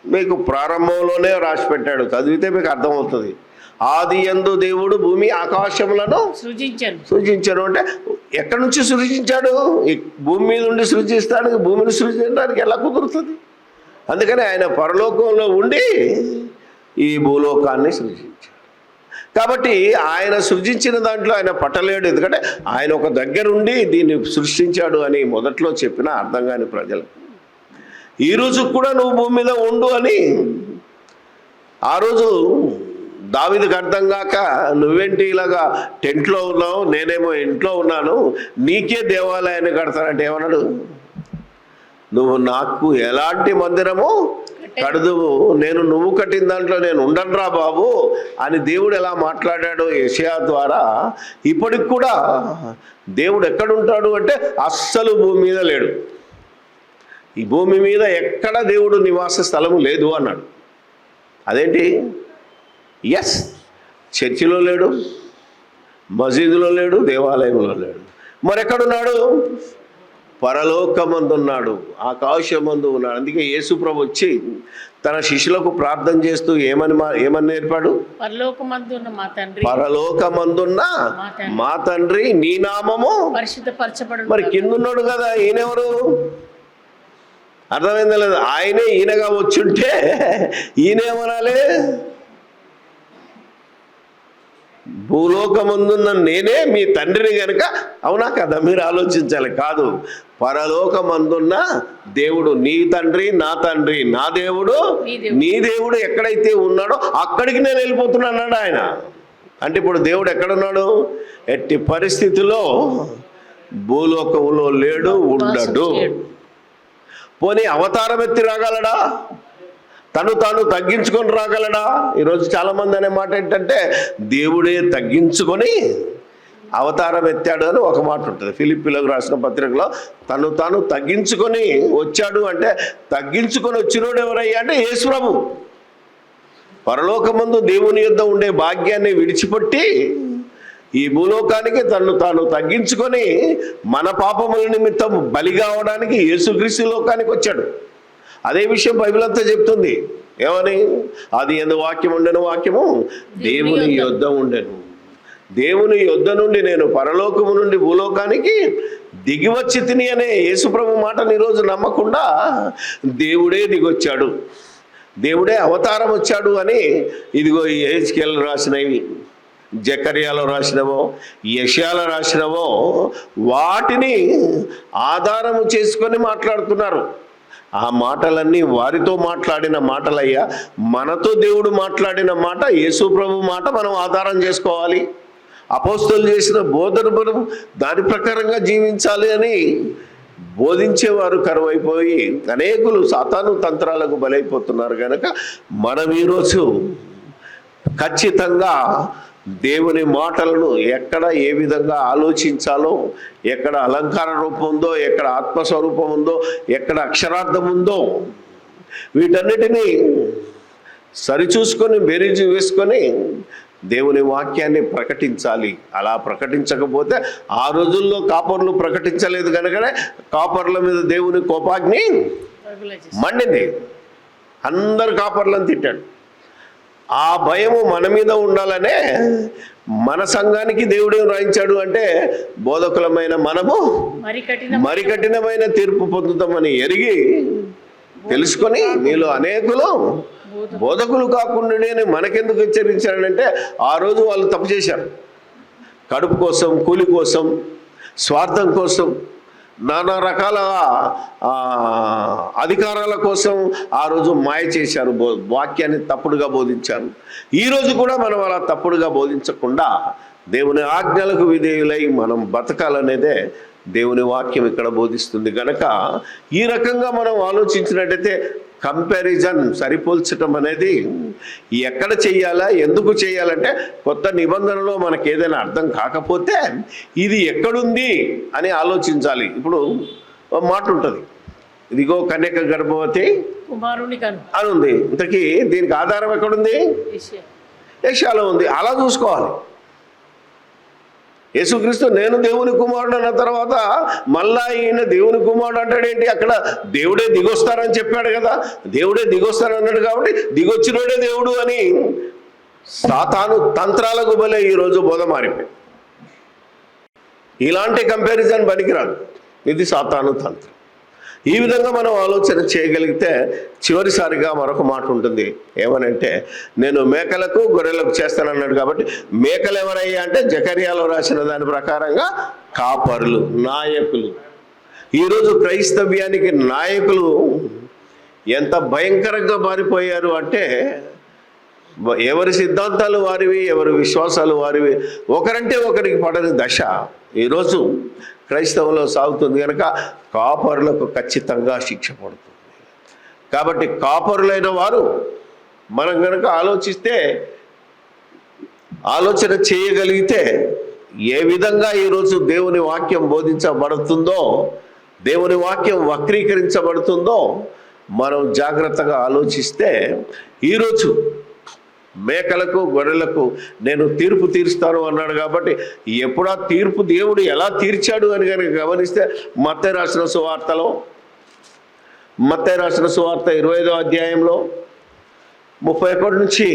మీకు ప్రారంభంలోనే రాసి పెట్టాడు, చదివితే మీకు అర్థమవుతుంది. ఆది యందు దేవుడు భూమి ఆకాశములను సృజించాడు. అంటే ఎక్కడి నుంచి సృజించాడు? ఈ భూమి మీద ఉండి సృజిస్తానికి, భూమిని సృజించడానికి ఎలా కుదురుతుంది? అందుకని ఆయన పరలోకంలో ఉండి ఈ భూలోకాన్ని సృజించాడు. కాబట్టి ఆయన సృజించిన దాంట్లో ఆయన పట్టలేడు. ఎందుకంటే ఆయన ఒక దగ్గరుండి దీన్ని సృష్టించాడు అని మొదట్లో చెప్పిన అర్థం కాని ప్రజలకు ఈరోజు కూడా నువ్వు భూమి మీద ఉండు అని ఆ రోజు దావీదుకు అర్థం కాక, నువ్వేంటి ఇలాగా టెంట్లో ఉన్నావు, నేనేమో ఇంట్లో ఉన్నాను, నీకే దేవాలయాన్ని కడతానంటే ఏమన్నాడు? నువ్వు నాకు ఎలాంటి మందిరము కడదువు, నువ్వు కట్టిన దాంట్లో నేను ఉండనురా బాబు అని దేవుడు ఎలా మాట్లాడాడో యెషయా ద్వారా, ఇప్పటికి కూడా దేవుడు ఎక్కడుంటాడు అంటే అస్సలు భూమి మీద లేడు. ఈ భూమి మీద ఎక్కడ దేవుడు నివాస స్థలము లేదు అన్నాడు. అదేంటి? ఎస్, చర్చిలో లేడు, మసీదులో లేడు, దేవాలయంలో లేడు. మరి ఎక్కడున్నాడు? పరలోకమందున్నాడు, ఆకాశమందు ఉన్నాడు. అందుకే యేసుప్రభు వచ్చి తన శిష్యులకు ప్రార్థన చేస్తూ ఏమని నేర్పాడు? పరలోకమందున్న మా తండ్రి, పరలోకమందున్న మా తండ్రి నీ నామము పరిశుద్ధపరచబడు. మరి కిందున్నాడు కదా, ఈయనెవరు? అర్థమైందా లేదా? ఆయనే ఈయనగా వచ్చుంటే ఈయనేమనాలి? భూలోకమందున్న నేనే మీ తండ్రిని గనుక. అవునా కదా? మీరు ఆలోచించాలి. కాదు, పరలోకమందున్న దేవుడు నీ తండ్రి, నా తండ్రి, నా దేవుడు, నీ దేవుడు ఎక్కడైతే ఉన్నాడో అక్కడికి నేను వెళ్ళిపోతున్నా అన్నాడు ఆయన. అంటే ఇప్పుడు దేవుడు ఎక్కడున్నాడు? ఎట్టి పరిస్థితిలో భూలోకంలో లేడు, ఉండడు. పోనీ అవతారం ఎత్తి రాగలడా? తను తాను తగ్గించుకొని రాగలడా? ఈరోజు చాలామంది అనే మాట ఏంటంటే దేవుడే తగ్గించుకొని అవతారం ఎత్తాడు అని ఒక మాట ఉంటుంది. ఫిలిప్పీలకు రాసిన పత్రికలో తను తాను తగ్గించుకొని వచ్చాడు అంటే, తగ్గించుకొని వచ్చినోడు ఎవరయ్యా అంటే యేసుప్రభు. పరలోకమందు దేవుని యొద్ద ఉండే భాగ్యాన్ని విడిచిపెట్టి ఈ భూలోకానికి తను తాను తగ్గించుకొని మన పాపముల నిమిత్తం బలి కావడానికి యేసుక్రీస్తు లోకానికి వచ్చాడు. అదే విషయం బైబిల్ అంతా చెప్తుంది. ఏమని? అది ఎందు వాక్యం ఉండెను, వాక్యము దేవుని యొద్ద ఉండెను. దేవుని యొద్ద నుండి నేను పరలోకము నుండి భూలోకానికి దిగివచ్చి తిని అనే యేసుప్రభు మాటను ఈరోజు నమ్మకుండా దేవుడే దిగొచ్చాడు, దేవుడే అవతారం వచ్చాడు అని ఇదిగో ఈ హెజ్కేలు రాసినవి, జకర్యాలో రాసినవో, యెషయాలో రాసినవో వాటిని ఆధారము చేసుకొని మాట్లాడుతున్నారు. ఆ మాటలన్నీ వారితో మాట్లాడిన మాటలయ్యా. మనతో దేవుడు మాట్లాడిన మాట, యేసుప్రభు మాట మనం ఆధారం చేసుకోవాలి. అపోస్తలులు చేసిన బోధన మనం దాని ప్రకారంగా జీవించాలి అని బోధించేవారు కరువైపోయి అనేకులు సాతాను తంత్రాలకు బలైపోతున్నారు. కనుక మనం ఈరోజు ఖచ్చితంగా దేవుని మాటలను ఎక్కడ ఏ విధంగా ఆలోచించాలో, ఎక్కడ అలంకార రూపం ఉందో, ఎక్కడ ఆత్మస్వరూపం ఉందో, ఎక్కడ అక్షరార్థం ఉందో, వీటన్నిటినీ సరిచూసుకొని బేరీజు వేసుకొని దేవుని వాక్యాన్ని ప్రకటించాలి. అలా ప్రకటించకపోతే ఆ రోజుల్లో కాపర్లు ప్రకటించలేదు కనుకనే కాపర్ల మీద దేవుని కోపాగ్ని మండింది. అందరు కాపర్లను తిట్టాడు. ఆ భయము మన మీద ఉండాలనే మన సంఘానికి దేవుడేం రాయించాడు అంటే, బోధకులమైన మనము మరి కఠినమైన తీర్పు పొందుతామని ఎరిగి తెలుసుకొని మీలో అనేకులు బోధకులు కాకుండా మనకెందుకు హెచ్చరించాడంటే, ఆ రోజు వాళ్ళు తప్పు చేశారు. కడుపు కోసం, కూలి కోసం, స్వార్థం కోసం, నానా రకాల అధికారాల కోసం ఆ రోజు మాయ చేశారు, వాక్యాన్ని తప్పుడుగా బోధించారు. ఈరోజు కూడా మనం అలా తప్పుడుగా బోధించకుండా దేవుని ఆజ్ఞలకు విధేయులై మనం బతకాలనేదే దేవుని వాక్యం ఇక్కడ బోధిస్తుంది. కనుక ఈ రకంగా మనం ఆలోచించినట్టయితే కంపారిజన్, సరిపోల్చటం అనేది ఎక్కడ చెయ్యాలా, ఎందుకు చేయాలంటే కొత్త నిబంధనలో మనకు ఏదైనా అర్థం కాకపోతే ఇది ఎక్కడుంది అని ఆలోచించాలి. ఇప్పుడు మాట ఉంటుంది, ఇదిగో కన్యక గర్భవతి అని ఉంది. ఇంతకీ దీనికి ఆధారం ఎక్కడుంది? యెషయాలో ఉంది. అలా చూసుకోవాలి. యేసుక్రీస్తు నేను దేవుని కుమారుడు అన్న తర్వాత మళ్ళా ఈయన దేవుని కుమారుడు అంటాడేంటి? అక్కడ దేవుడే దిగొస్తారని చెప్పాడు కదా, దేవుడే దిగొస్తారన్నాడు కాబట్టి దిగొచ్చినోడే దేవుడు అని సాతాను తంత్రాలకు బలే ఈరోజు బోధ మారిపోయి. ఇలాంటి కంపారిజన్ పనికిరాదు, ఇది సాతాను తంత్రం. ఈ విధంగా మనం ఆలోచన చేయగలిగితే చివరిసారిగా మరొక మాట ఉంటుంది. ఏమనంటే, నేను మేకలకు గొర్రెలకు చేస్తానన్నాడు కాబట్టి మేకలు ఎవరయ్యా అంటే జకర్యాలో రాసిన దాని ప్రకారంగా కాపరులు, నాయకులు. ఈరోజు క్రైస్తవ్యానికి నాయకులు ఎంత భయంకరంగా మారిపోయారు అంటే, ఎవరి సిద్ధాంతాలు వారివి, ఎవరి విశ్వాసాలు వారివి, ఒకరంటే ఒకరికి పడని దశ ఈరోజు క్రైస్తవంలో సాగుతుంది. కనుక కాపరులకు ఖచ్చితంగా శిక్ష పడుతుంది. కాబట్టి కాపరులైన వారు మనం కనుక ఆలోచన చేయగలిగితే ఏ విధంగా ఈరోజు దేవుని వాక్యం బోధించబడుతుందో, దేవుని వాక్యం వక్రీకరించబడుతుందో మనం జాగ్రత్తగా ఆలోచిస్తే ఈరోజు మేకలకు గొర్రెలకు నేను తీర్పు తీరుస్తాను అన్నాడు. కాబట్టి ఎప్పుడు ఆ తీర్పు దేవుడు ఎలా తీర్చాడు అని కనుక గమనిస్తే మత్తయి రాసిన సువార్తలో, మత్తయి రాసిన సువార్త 25వ అధ్యాయంలో 31 నుంచి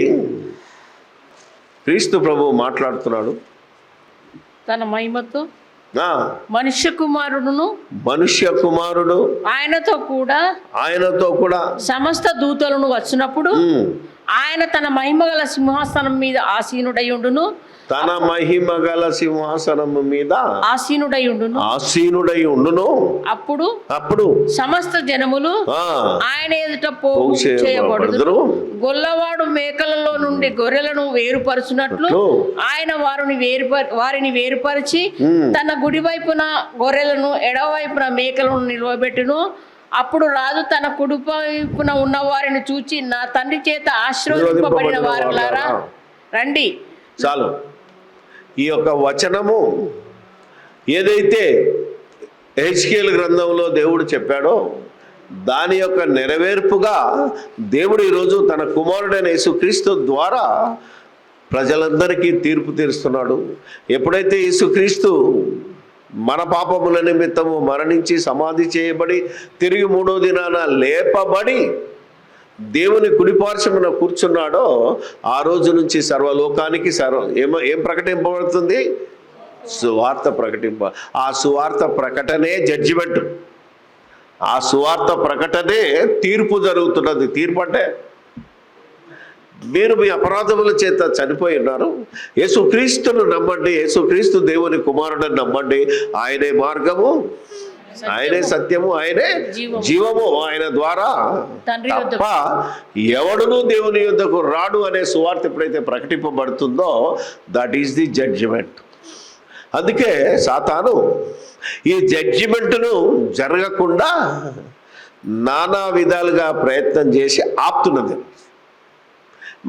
క్రీస్తు ప్రభువు మాట్లాడుతున్నాడు. తన మహిమతో మనుష్య కుమారుడు ఆయనతో కూడా సమస్త దూతలను వచ్చినప్పుడు ఆయన తన మహిమగల సింహాసనం మీద ఆసీనుడై ఉండును. తన మహిమగల సింహాసనం మీద ఆసీనుడై ఉండును. అప్పుడు సమస్త జనములు ఆయన ఎదుట పోగు చేయబడుదురు. గొల్లవాడు మేకలలో నుండి గొర్రెలను వేరుపరచునట్లు ఆయన వారిని వేరుపరిచి తన కుడి వైపున గొర్రెలను ఎడవైపున మేకలను నిలవబెట్టును. అప్పుడు రాజు తన కుడి వైపున ఉన్న వారిని చూచి, నా తండ్రి చేత ఆశీర్వదింపబడిన వారులారా రండి. చాలు. ఈ యొక్క వచనము ఏదైతే హెజ్కేలు గ్రంథంలో దేవుడు చెప్పాడో దాని యొక్క నెరవేర్పుగా దేవుడు ఈరోజు తన కుమారుడైన యేసుక్రీస్తు ద్వారా ప్రజలందరికీ తీర్పు తీరుస్తున్నాడు. ఎప్పుడైతే యేసుక్రీస్తు మన పాపముల నిమిత్తము మరణించి సమాధి చేయబడి తిరిగి 3వ దినాన లేపబడి దేవుని కుడిపార్శ్వమున కూర్చున్నాడో ఆ రోజు నుంచి సర్వలోకానికి ఏం ప్రకటింపబడుతుంది? సువార్త ఆ సువార్త ప్రకటనే జడ్జిమెంట్. ఆ సువార్త ప్రకటనే తీర్పు జరుగుతున్నది. తీర్పు అంటే మీరు మీ అపరాధముల చేత చనిపోయి ఉన్నారు, యేసుక్రీస్తును నమ్మండి, యేసుక్రీస్తు దేవుని కుమారుడని నమ్మండి. ఆయనే మార్గము, ఆయనే సత్యము, ఆయనే జీవము. ఆయన ద్వారా తప్ప ఎవడునూ దేవుని యొద్దకు రాడు అనే సువార్త ఎప్పుడైతే ప్రకటింపబడుతుందో దట్ ఈస్ ది జడ్జిమెంట్. అందుకే సాతాను ఈ జడ్జిమెంట్ను జరగకుండా నానా విధాలుగా ప్రయత్నం చేసి ఆపుతున్నది.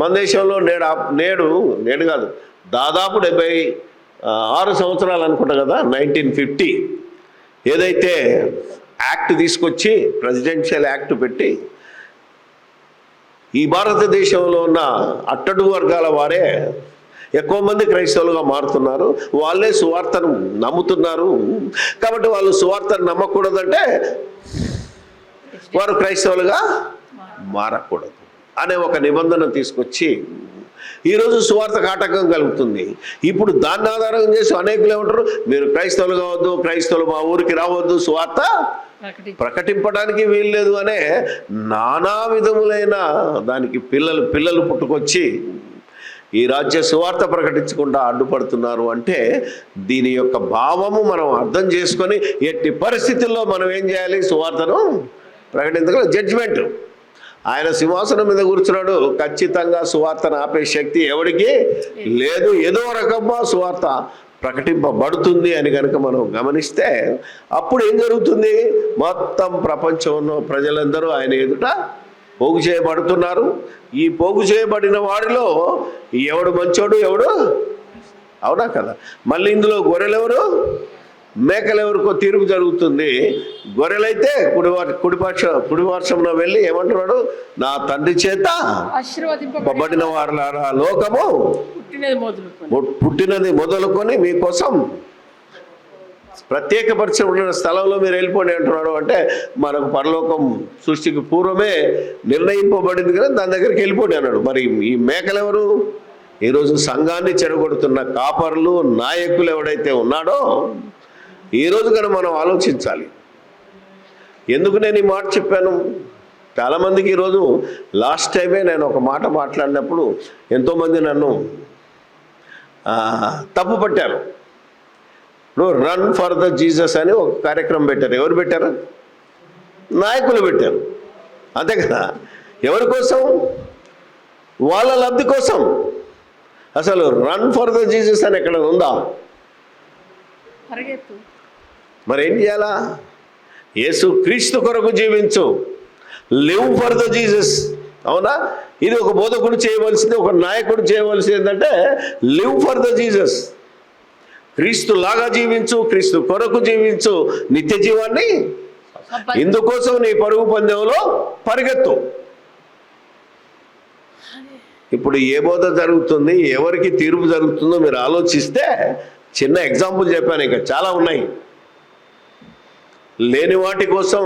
మన దేశంలో నేడు కాదు, దాదాపు 76 సంవత్సరాలు అనుకుంటా కదా, 1950 ఏదైతే యాక్ట్ తీసుకొచ్చి ప్రెసిడెన్షియల్ యాక్ట్ పెట్టి ఈ భారతదేశంలో ఉన్న అట్టడుగు వర్గాల వారే ఎక్కువ మంది క్రైస్తవులుగా మారుతున్నారు. వాళ్ళే సువార్తను నమ్ముతున్నారు. కాబట్టి వాళ్ళు సువార్తను నమ్మకూడదంటే వారు క్రైస్తవులుగా మారకూడదు అనే ఒక నిబంధన తీసుకొచ్చి ఈరోజు సువార్తకు ఆటంకం కలుగుతుంది. ఇప్పుడు దాన్ని ఆధారం చేసి అనేకులు ఏమంటారు, మీరు క్రైస్తవులు కావద్దు, క్రైస్తవులు మా ఊరికి రావద్దు, సువార్త ప్రకటింపడానికి వీల్లేదు అనే నానా విధములైన దానికి పిల్లలు పుట్టుకొచ్చి ఈ రాజ్య సువార్త ప్రకటించకుండా అడ్డుపడుతున్నారు. అంటే దీని యొక్క భావము మనం అర్థం చేసుకొని ఎట్టి పరిస్థితుల్లో మనం ఏం చేయాలి? సువార్తను ప్రకటించగల జడ్జిమెంట్. ఆయన సింహాసనం మీద కూర్చున్నాడు. ఖచ్చితంగా సువార్తను ఆపే శక్తి ఎవరికి లేదు. ఏదో రకంగా సువార్త ప్రకటింపబడుతుంది అని కనుక మనం గమనిస్తే అప్పుడు ఏం జరుగుతుంది? మొత్తం ప్రపంచంలో ప్రజలందరూ ఆయన ఎదుట పోగు చేయబడుతున్నారు. ఈ పోగు చేయబడిన వాడిలో ఎవడు మంచోడు, ఎవడు అవునా కదా? మళ్ళీ ఇందులో గొర్రెలు ఎవరు, మేకలు ఎవరికో తీర్పు జరుగుతుంది. గొర్రెలైతే కుడిపార్శ్వమున వెళ్ళి ఏమంటున్నాడు? నా తండ్రి చేత ఆశీర్వదింపబడిన వారులారా లోకము పుట్టినది మొదలుకొని మీకోసం ప్రత్యేకపరచబడిన స్థలంలో మీరు వెళ్ళిపోండి అంటున్నాడు. అంటే మనకు పరలోకం సృష్టికి పూర్వమే నిర్ణయింపబడింది కదా, దాని దగ్గరికి వెళ్ళిపోండి అన్నాడు. మరి ఈ మేకలు ఎవరు? ఈరోజు సంఘాన్ని చెడగొడుతున్న కాపర్లు, నాయకులు ఎవడైతే ఉన్నాడో ఈరోజు కనుక మనం ఆలోచించాలి. ఎందుకు నేను ఈ మాట చెప్పాను? చాలామందికి ఈరోజు లాస్ట్ టైమే నేను ఒక మాట మాట్లాడినప్పుడు ఎంతోమంది నన్ను తప్పు పట్టారు. ఇప్పుడు రన్ ఫర్ ద జీసస్ అని ఒక కార్యక్రమం పెట్టారు. ఎవరు పెట్టారు? నాయకులు పెట్టారు, అంతే కదా. ఎవరి కోసం? వాళ్ళ లబ్ధి కోసం. అసలు రన్ ఫర్ ద జీసస్ అని ఎక్కడ ఉందా? మరి ఏం చేయాలా? యేసు క్రీస్తు కొరకు జీవించు, లివ్ ఫర్ ద జీసస్. అవునా? ఇది ఒక బోధకుడు చేయవలసింది, ఒక నాయకుడు చేయవలసింది ఏంటంటే లివ్ ఫర్ ద జీసస్. క్రీస్తు లాగా జీవించు, క్రీస్తు కొరకు జీవించు, నిత్య జీవాన్ని. ఇందుకోసం నీ పరుగు పందెంలో పరిగెత్తు. ఇప్పుడు ఏ బోధ జరుగుతుంది, ఎవరికి తీర్పు జరుగుతుందో మీరు ఆలోచిస్తే, చిన్న ఎగ్జాంపుల్ చెప్పాను, ఇంకా చాలా ఉన్నాయి. లేని వాటి కోసం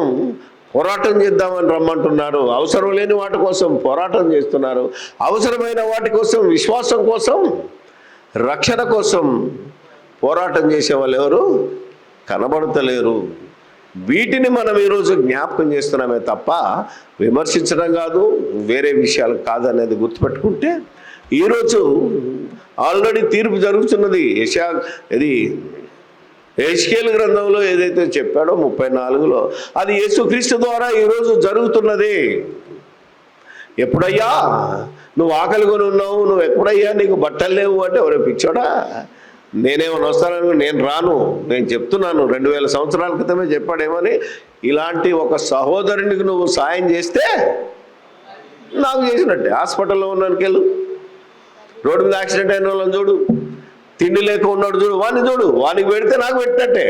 పోరాటం చేద్దామని రమ్మంటున్నారు, అవసరం లేని వాటి కోసం పోరాటం చేస్తున్నారు, అవసరమైన వాటి కోసం, విశ్వాసం కోసం, రక్షణ కోసం పోరాటం చేసే వాళ్ళు ఎవరు కనబడతలేరు. వీటిని మనం ఈరోజు జ్ఞాపకం చేస్తున్నామే తప్ప విమర్శించడం కాదు, వేరే విషయాలు కాదనేది గుర్తుపెట్టుకుంటే, ఈరోజు ఆల్రెడీ తీర్పు జరుగుతున్నది. యెహెజ్కేలు గ్రంథంలో ఏదైతే చెప్పాడో 34లో, అది యేసుక్రీస్తు ద్వారా ఈరోజు జరుగుతున్నది. ఎప్పుడయ్యా నువ్వు ఆకలి కొని ఉన్నావు, నువ్వు ఎప్పుడయ్యా నీకు బట్టలు లేవు అంటే, ఎవరో పిచ్చోడా, నేనేమన్నా వస్తానని, నేను రాను, నేను చెప్తున్నాను, 2000 సంవత్సరాల క్రితమే చెప్పాడేమని. ఇలాంటి ఒక సహోదరునికి నువ్వు సాయం చేస్తే నాకు చేసినట్టే. హాస్పిటల్లో ఉన్నానికి రోడ్డు మీద యాక్సిడెంట్ అయిన వాళ్ళని చూడు, తిండి లేక ఉన్నాడు చూడు, వాడిని చూడు, వానికి పెడితే నాకు పెట్టినట్టే.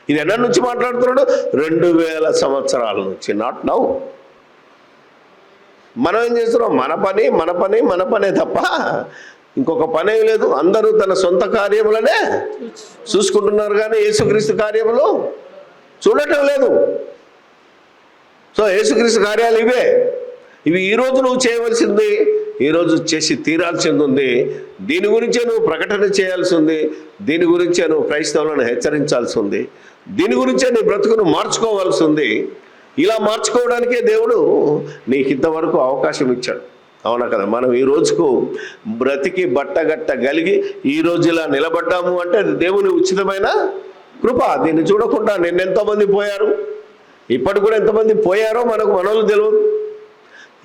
ఇది ఎన్నటి నుంచి మాట్లాడుతున్నాడు? 2000 సంవత్సరాల నుంచి, నాట్ నౌ. మనం ఏం చేస్తున్నాం? మన పనే తప్ప ఇంకొక పనే లేదు. అందరూ తన సొంత కార్యములనే చూసుకుంటున్నారు, కానీ యేసుక్రీస్తు కార్యములు చూడటం లేదు. సో యేసుక్రీస్తు కార్యాలు ఇవి ఈరోజు నువ్వు చేయవలసింది, ఈరోజు చేసి తీరాల్సింది ఉంది. దీని గురించే నువ్వు ప్రకటన చేయాల్సి ఉంది, దీని గురించే నువ్వు క్రైస్తవులను హెచ్చరించాల్సి ఉంది, దీని గురించే నీ బ్రతుకును మార్చుకోవాల్సి ఉంది. ఇలా మార్చుకోవడానికే దేవుడు నీకు ఇంతవరకు అవకాశం ఇచ్చాడు. అవునా కదా? మనం ఈ రోజుకు బ్రతికి బట్టగట్టగలిగి ఈరోజు ఇలా నిలబడ్డాము అంటే అది దేవుని ఉచితమైన కృప. దీన్ని చూడకుండా నిన్నెంతోమంది పోయారు, ఇప్పటికి కూడా ఎంతమంది పోయారో మనకు మనోళ్ళు తెలియదు.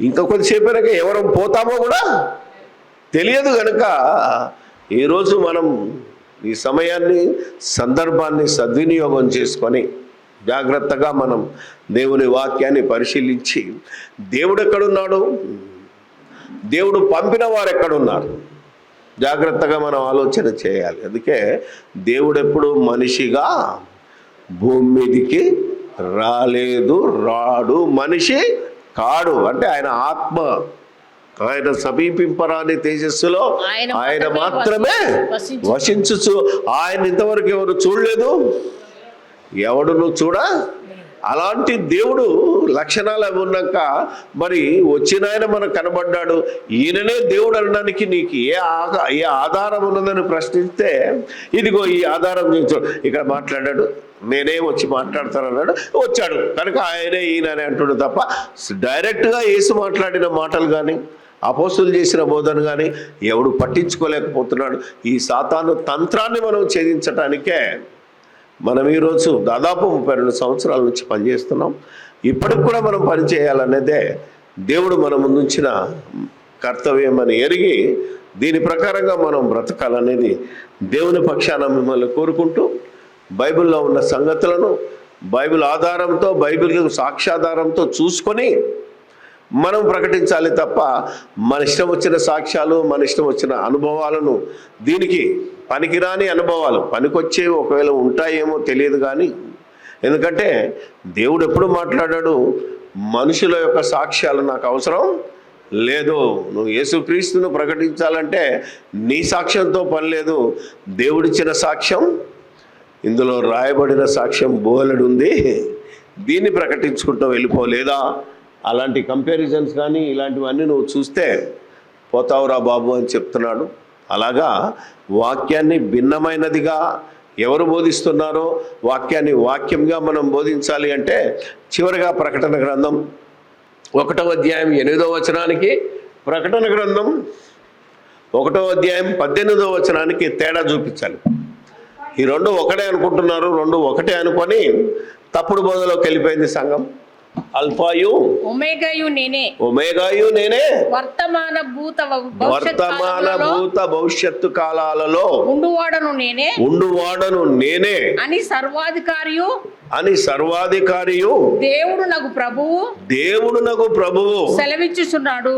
ఇంకా కొద్దిసేపైనాక ఎవరం పోతామో కూడా తెలియదు. కనుక ఈరోజు మనం ఈ సమయాన్ని, సందర్భాన్ని సద్వినియోగం చేసుకొని జాగ్రత్తగా మనం దేవుని వాక్యాన్ని పరిశీలించి, దేవుడు ఎక్కడున్నాడు, దేవుడు పంపిన వారు ఎక్కడున్నారు, జాగ్రత్తగా మనం ఆలోచన చేయాలి. అందుకే దేవుడు ఎప్పుడు మనిషిగా భూమి మీదికి రాడు, మనిషి కాడు. అంటే ఆయన ఆత్మ, ఆయన సమీపింపరాని తేజస్సులో ఆయన మాత్రమే వసించుచు, ఆయన ఇంతవరకు ఎవరు చూడలేదు, ఎవడును చూడ. అలాంటి దేవుడు లక్షణాలు అవి ఉన్నాక మరి వచ్చిన ఆయన మనకు కనబడ్డాడు, ఈయననే దేవుడు అనడానికి నీకు ఏ ఆధారం ఉన్నదని ప్రశ్నిస్తే, ఇదిగో ఈ ఆధారం ఇక్కడ మాట్లాడాడు, నేనే వచ్చి మాట్లాడతానన్నాడు, వచ్చాడు కనుక ఆయనే ఈయన అని అంటుడు తప్ప, డైరెక్ట్గా యేసు మాట్లాడిన మాటలు కానీ, అపోస్తులు చేసిన బోధన కానీ ఎవడు పట్టించుకోలేకపోతున్నాడు. ఈ సాతాను తంత్రాన్ని మనం ఛేదించటానికే మనం ఈరోజు దాదాపు 32 సంవత్సరాల నుంచి పనిచేస్తున్నాం. ఇప్పటికి కూడా మనం పనిచేయాలనేదే దేవుడు మన ముందుంచిన కర్తవ్యం అని ఎరిగి, దీని ప్రకారంగా మనం బ్రతకాలనేది దేవుని పక్షాన మిమ్మల్ని కోరుకుంటూ, బైబిల్లో ఉన్న సంగతులను బైబిల్ ఆధారంతో, బైబిల్ సాక్ష్యాధారంతో చూసుకొని మనం ప్రకటించాలి తప్ప మన ఇష్టం వచ్చిన సాక్ష్యాలు, మన ఇష్టం వచ్చిన అనుభవాలను, దీనికి పనికిరాని అనుభవాలు, పనికొచ్చేవి ఒకవేళ ఉంటాయేమో తెలియదు కానీ, ఎందుకంటే దేవుడు ఎప్పుడు మాట్లాడాడు, మనుషుల యొక్క సాక్ష్యాలు నాకు అవసరం లేదు, నువ్వు యేసుక్రీస్తును ప్రకటించాలంటే నీ సాక్ష్యంతో పని లేదు, దేవుడిచ్చిన సాక్ష్యం, ఇందులో రాయబడిన సాక్ష్యం బోలెడు ఉంది, దీన్ని ప్రకటించుకుంటూ వెళ్ళిపోలేదా. అలాంటి కంపారిజన్స్ కానీ ఇలాంటివన్నీ నువ్వు చూస్తే పోతావురా బాబు అని చెప్తున్నాడు. అలాగా వాక్యాన్ని భిన్నమైనదిగా ఎవరు బోధిస్తున్నారో వాక్యాన్ని వాక్యంగా మనం బోధించాలి అంటే, చివరిగా ప్రకటన గ్రంథం 1వ అధ్యాయం 8వ వచనానికి, ప్రకటన గ్రంథం 1వ అధ్యాయం 18వ వచనానికి తేడా చూపించాలి. ఈ రెండు ఒకటే అనుకుంటున్నారు, రెండు ఒకటే అనుకొని తప్పుడు బోధలోకి వెళ్ళిపోయింది సంఘం. అల్ఫాయు ఒమేగాయు నేనే వర్తమాన భూత భవిష్యత్తు కాలాలలో ఉండువాడను నేనే అని సర్వాధికారియు దేవుడు నగు ప్రభువు సెలవిచ్చుచున్నాడు.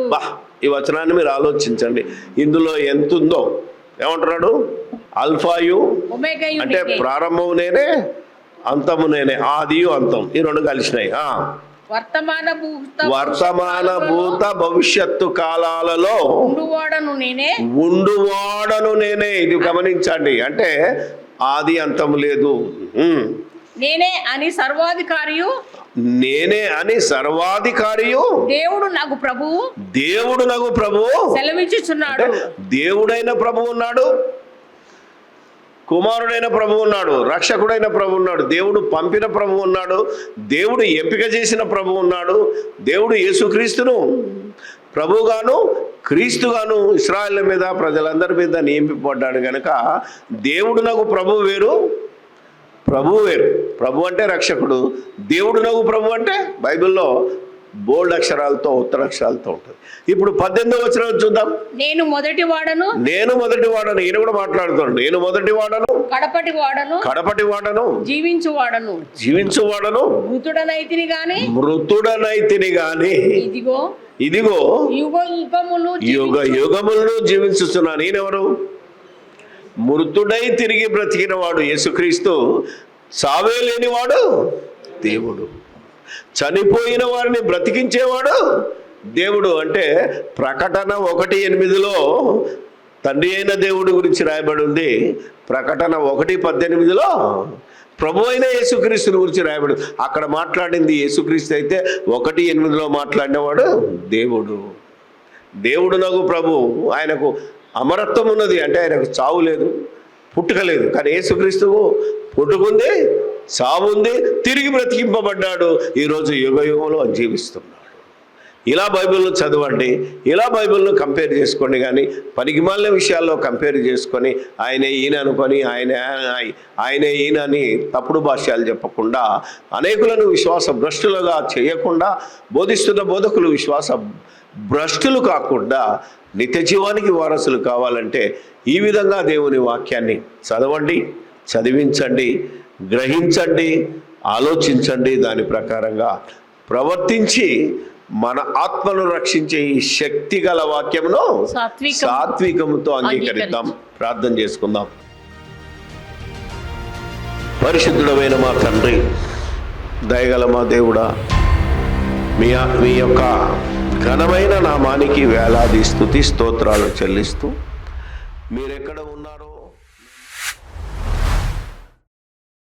ఈ వచనాన్ని మీరు ఆలోచించండి, ఇందులో ఎంత ఉందో. ఏమంటున్నాడు? అల్ఫాయు అంటే ప్రారంభము నేనే, అంతము నేనే, ఆదియు అంతం, ఈ రెండు కలిసినాయి. వర్తమాన భూత భవిష్యత్తు కాలాలలో ఉండువాడను నేనే. ఇది గమనించండి, అంటే ఆది అంతము లేదు. నేనే అని సర్వాధికారియు దేవుడు నాకు ప్రభువు సెలవిచ్చుచున్నాడు. దేవుడైన ప్రభువు ఉన్నాడు, కుమారుడైన ప్రభు ఉన్నాడు, రక్షకుడైన ప్రభు ఉన్నాడు, దేవుడు పంపిన ప్రభు ఉన్నాడు, దేవుడు ఎంపిక చేసిన ప్రభు ఉన్నాడు. దేవుడు యేసుక్రీస్తును ప్రభుగాను క్రీస్తుగాను ఇశ్రాయేలు మీద ప్రజలందరి మీద నియమింపబడ్డాడు గనుక దేవుడు నాకు ప్రభు వేరు, ప్రభు వేరు. ప్రభు అంటే రక్షకుడు, దేవుడు నాకు ప్రభు అంటే బైబిల్లో బోల్డ్ అక్షరాలతో ఉత్తరాక్షరాలతో ఉంటుంది. ఇప్పుడు 18వ వచనం చూద్దాం. నేను మొదటి వాడను. ఈయన కూడా మాట్లాడుతాడు. నేను మొదటి వాడను, కడపటి వాడను, జీవించువాడను, మృతుడనైతిని గాని ఇదిగో యుగ యుగములను జీవించుతున్నాను. నేనెవరు? మృతుడై తిరిగి బ్రతికిన వాడు యేసుక్రీస్తు, సావే లేనివాడు దేవుడు, చనిపోయిన వారిని బ్రతికించేవాడు దేవుడు. అంటే ప్రకటన 1:8 తండ్రి అయిన దేవుడి గురించి రాయబడి ఉంది. ప్రకటన 1:18 ప్రభు అయిన యేసుక్రీస్తుని గురించి రాయబడి. అక్కడ మాట్లాడింది యేసుక్రీస్తు అయితే 1:8 మాట్లాడినవాడు దేవుడు. దేవుడు నాకు ప్రభు, ఆయనకు అమరత్వం ఉన్నది, అంటే ఆయనకు చావు లేదు, పుట్టుక లేదు. కానీ యేసుక్రీస్తుకు పుట్టుకుంది, చావు ఉంది, తిరిగి బ్రతికింపబడ్డాడు, ఈరోజు యుగ యుగంలో జీవిస్తున్నాడు. ఇలా బైబిల్ను చదవండి, ఇలా బైబిల్ను కంపేర్ చేసుకోండి. కానీ పనికిమాలిన విషయాల్లో కంపేర్ చేసుకొని ఆయనే ఈయన అనుకొని ఆయనే ఈయన అని తప్పుడు భాష్యాలు చెప్పకుండా, అనేకులను విశ్వాస భ్రష్టులుగా చేయకుండా, బోధిస్తున్న బోధకులు విశ్వాస భ్రష్టులు కాకుండా నిత్య జీవానికి వారసులు కావాలంటే ఈ విధంగా దేవుని వాక్యాన్ని చదవండి, చదివించండి, గ్రహించండి, ఆలోచించండి, దాని ప్రకారంగా ప్రవర్తించి మన ఆత్మను రక్షించే ఈ శక్తి గల వాక్యమును సాత్వికముతో అంగీకరిద్దాం. ప్రార్థన చేసుకుందాం. పరిశుద్ధుడమైన మా తండ్రి, దయగల మా దేవుడా, మీ యొక్క ఘనమైన నామానికి వేలాది స్తుతి స్తోత్రాలు చెల్లిస్తూ మీరెక్కడ ఉన్నారో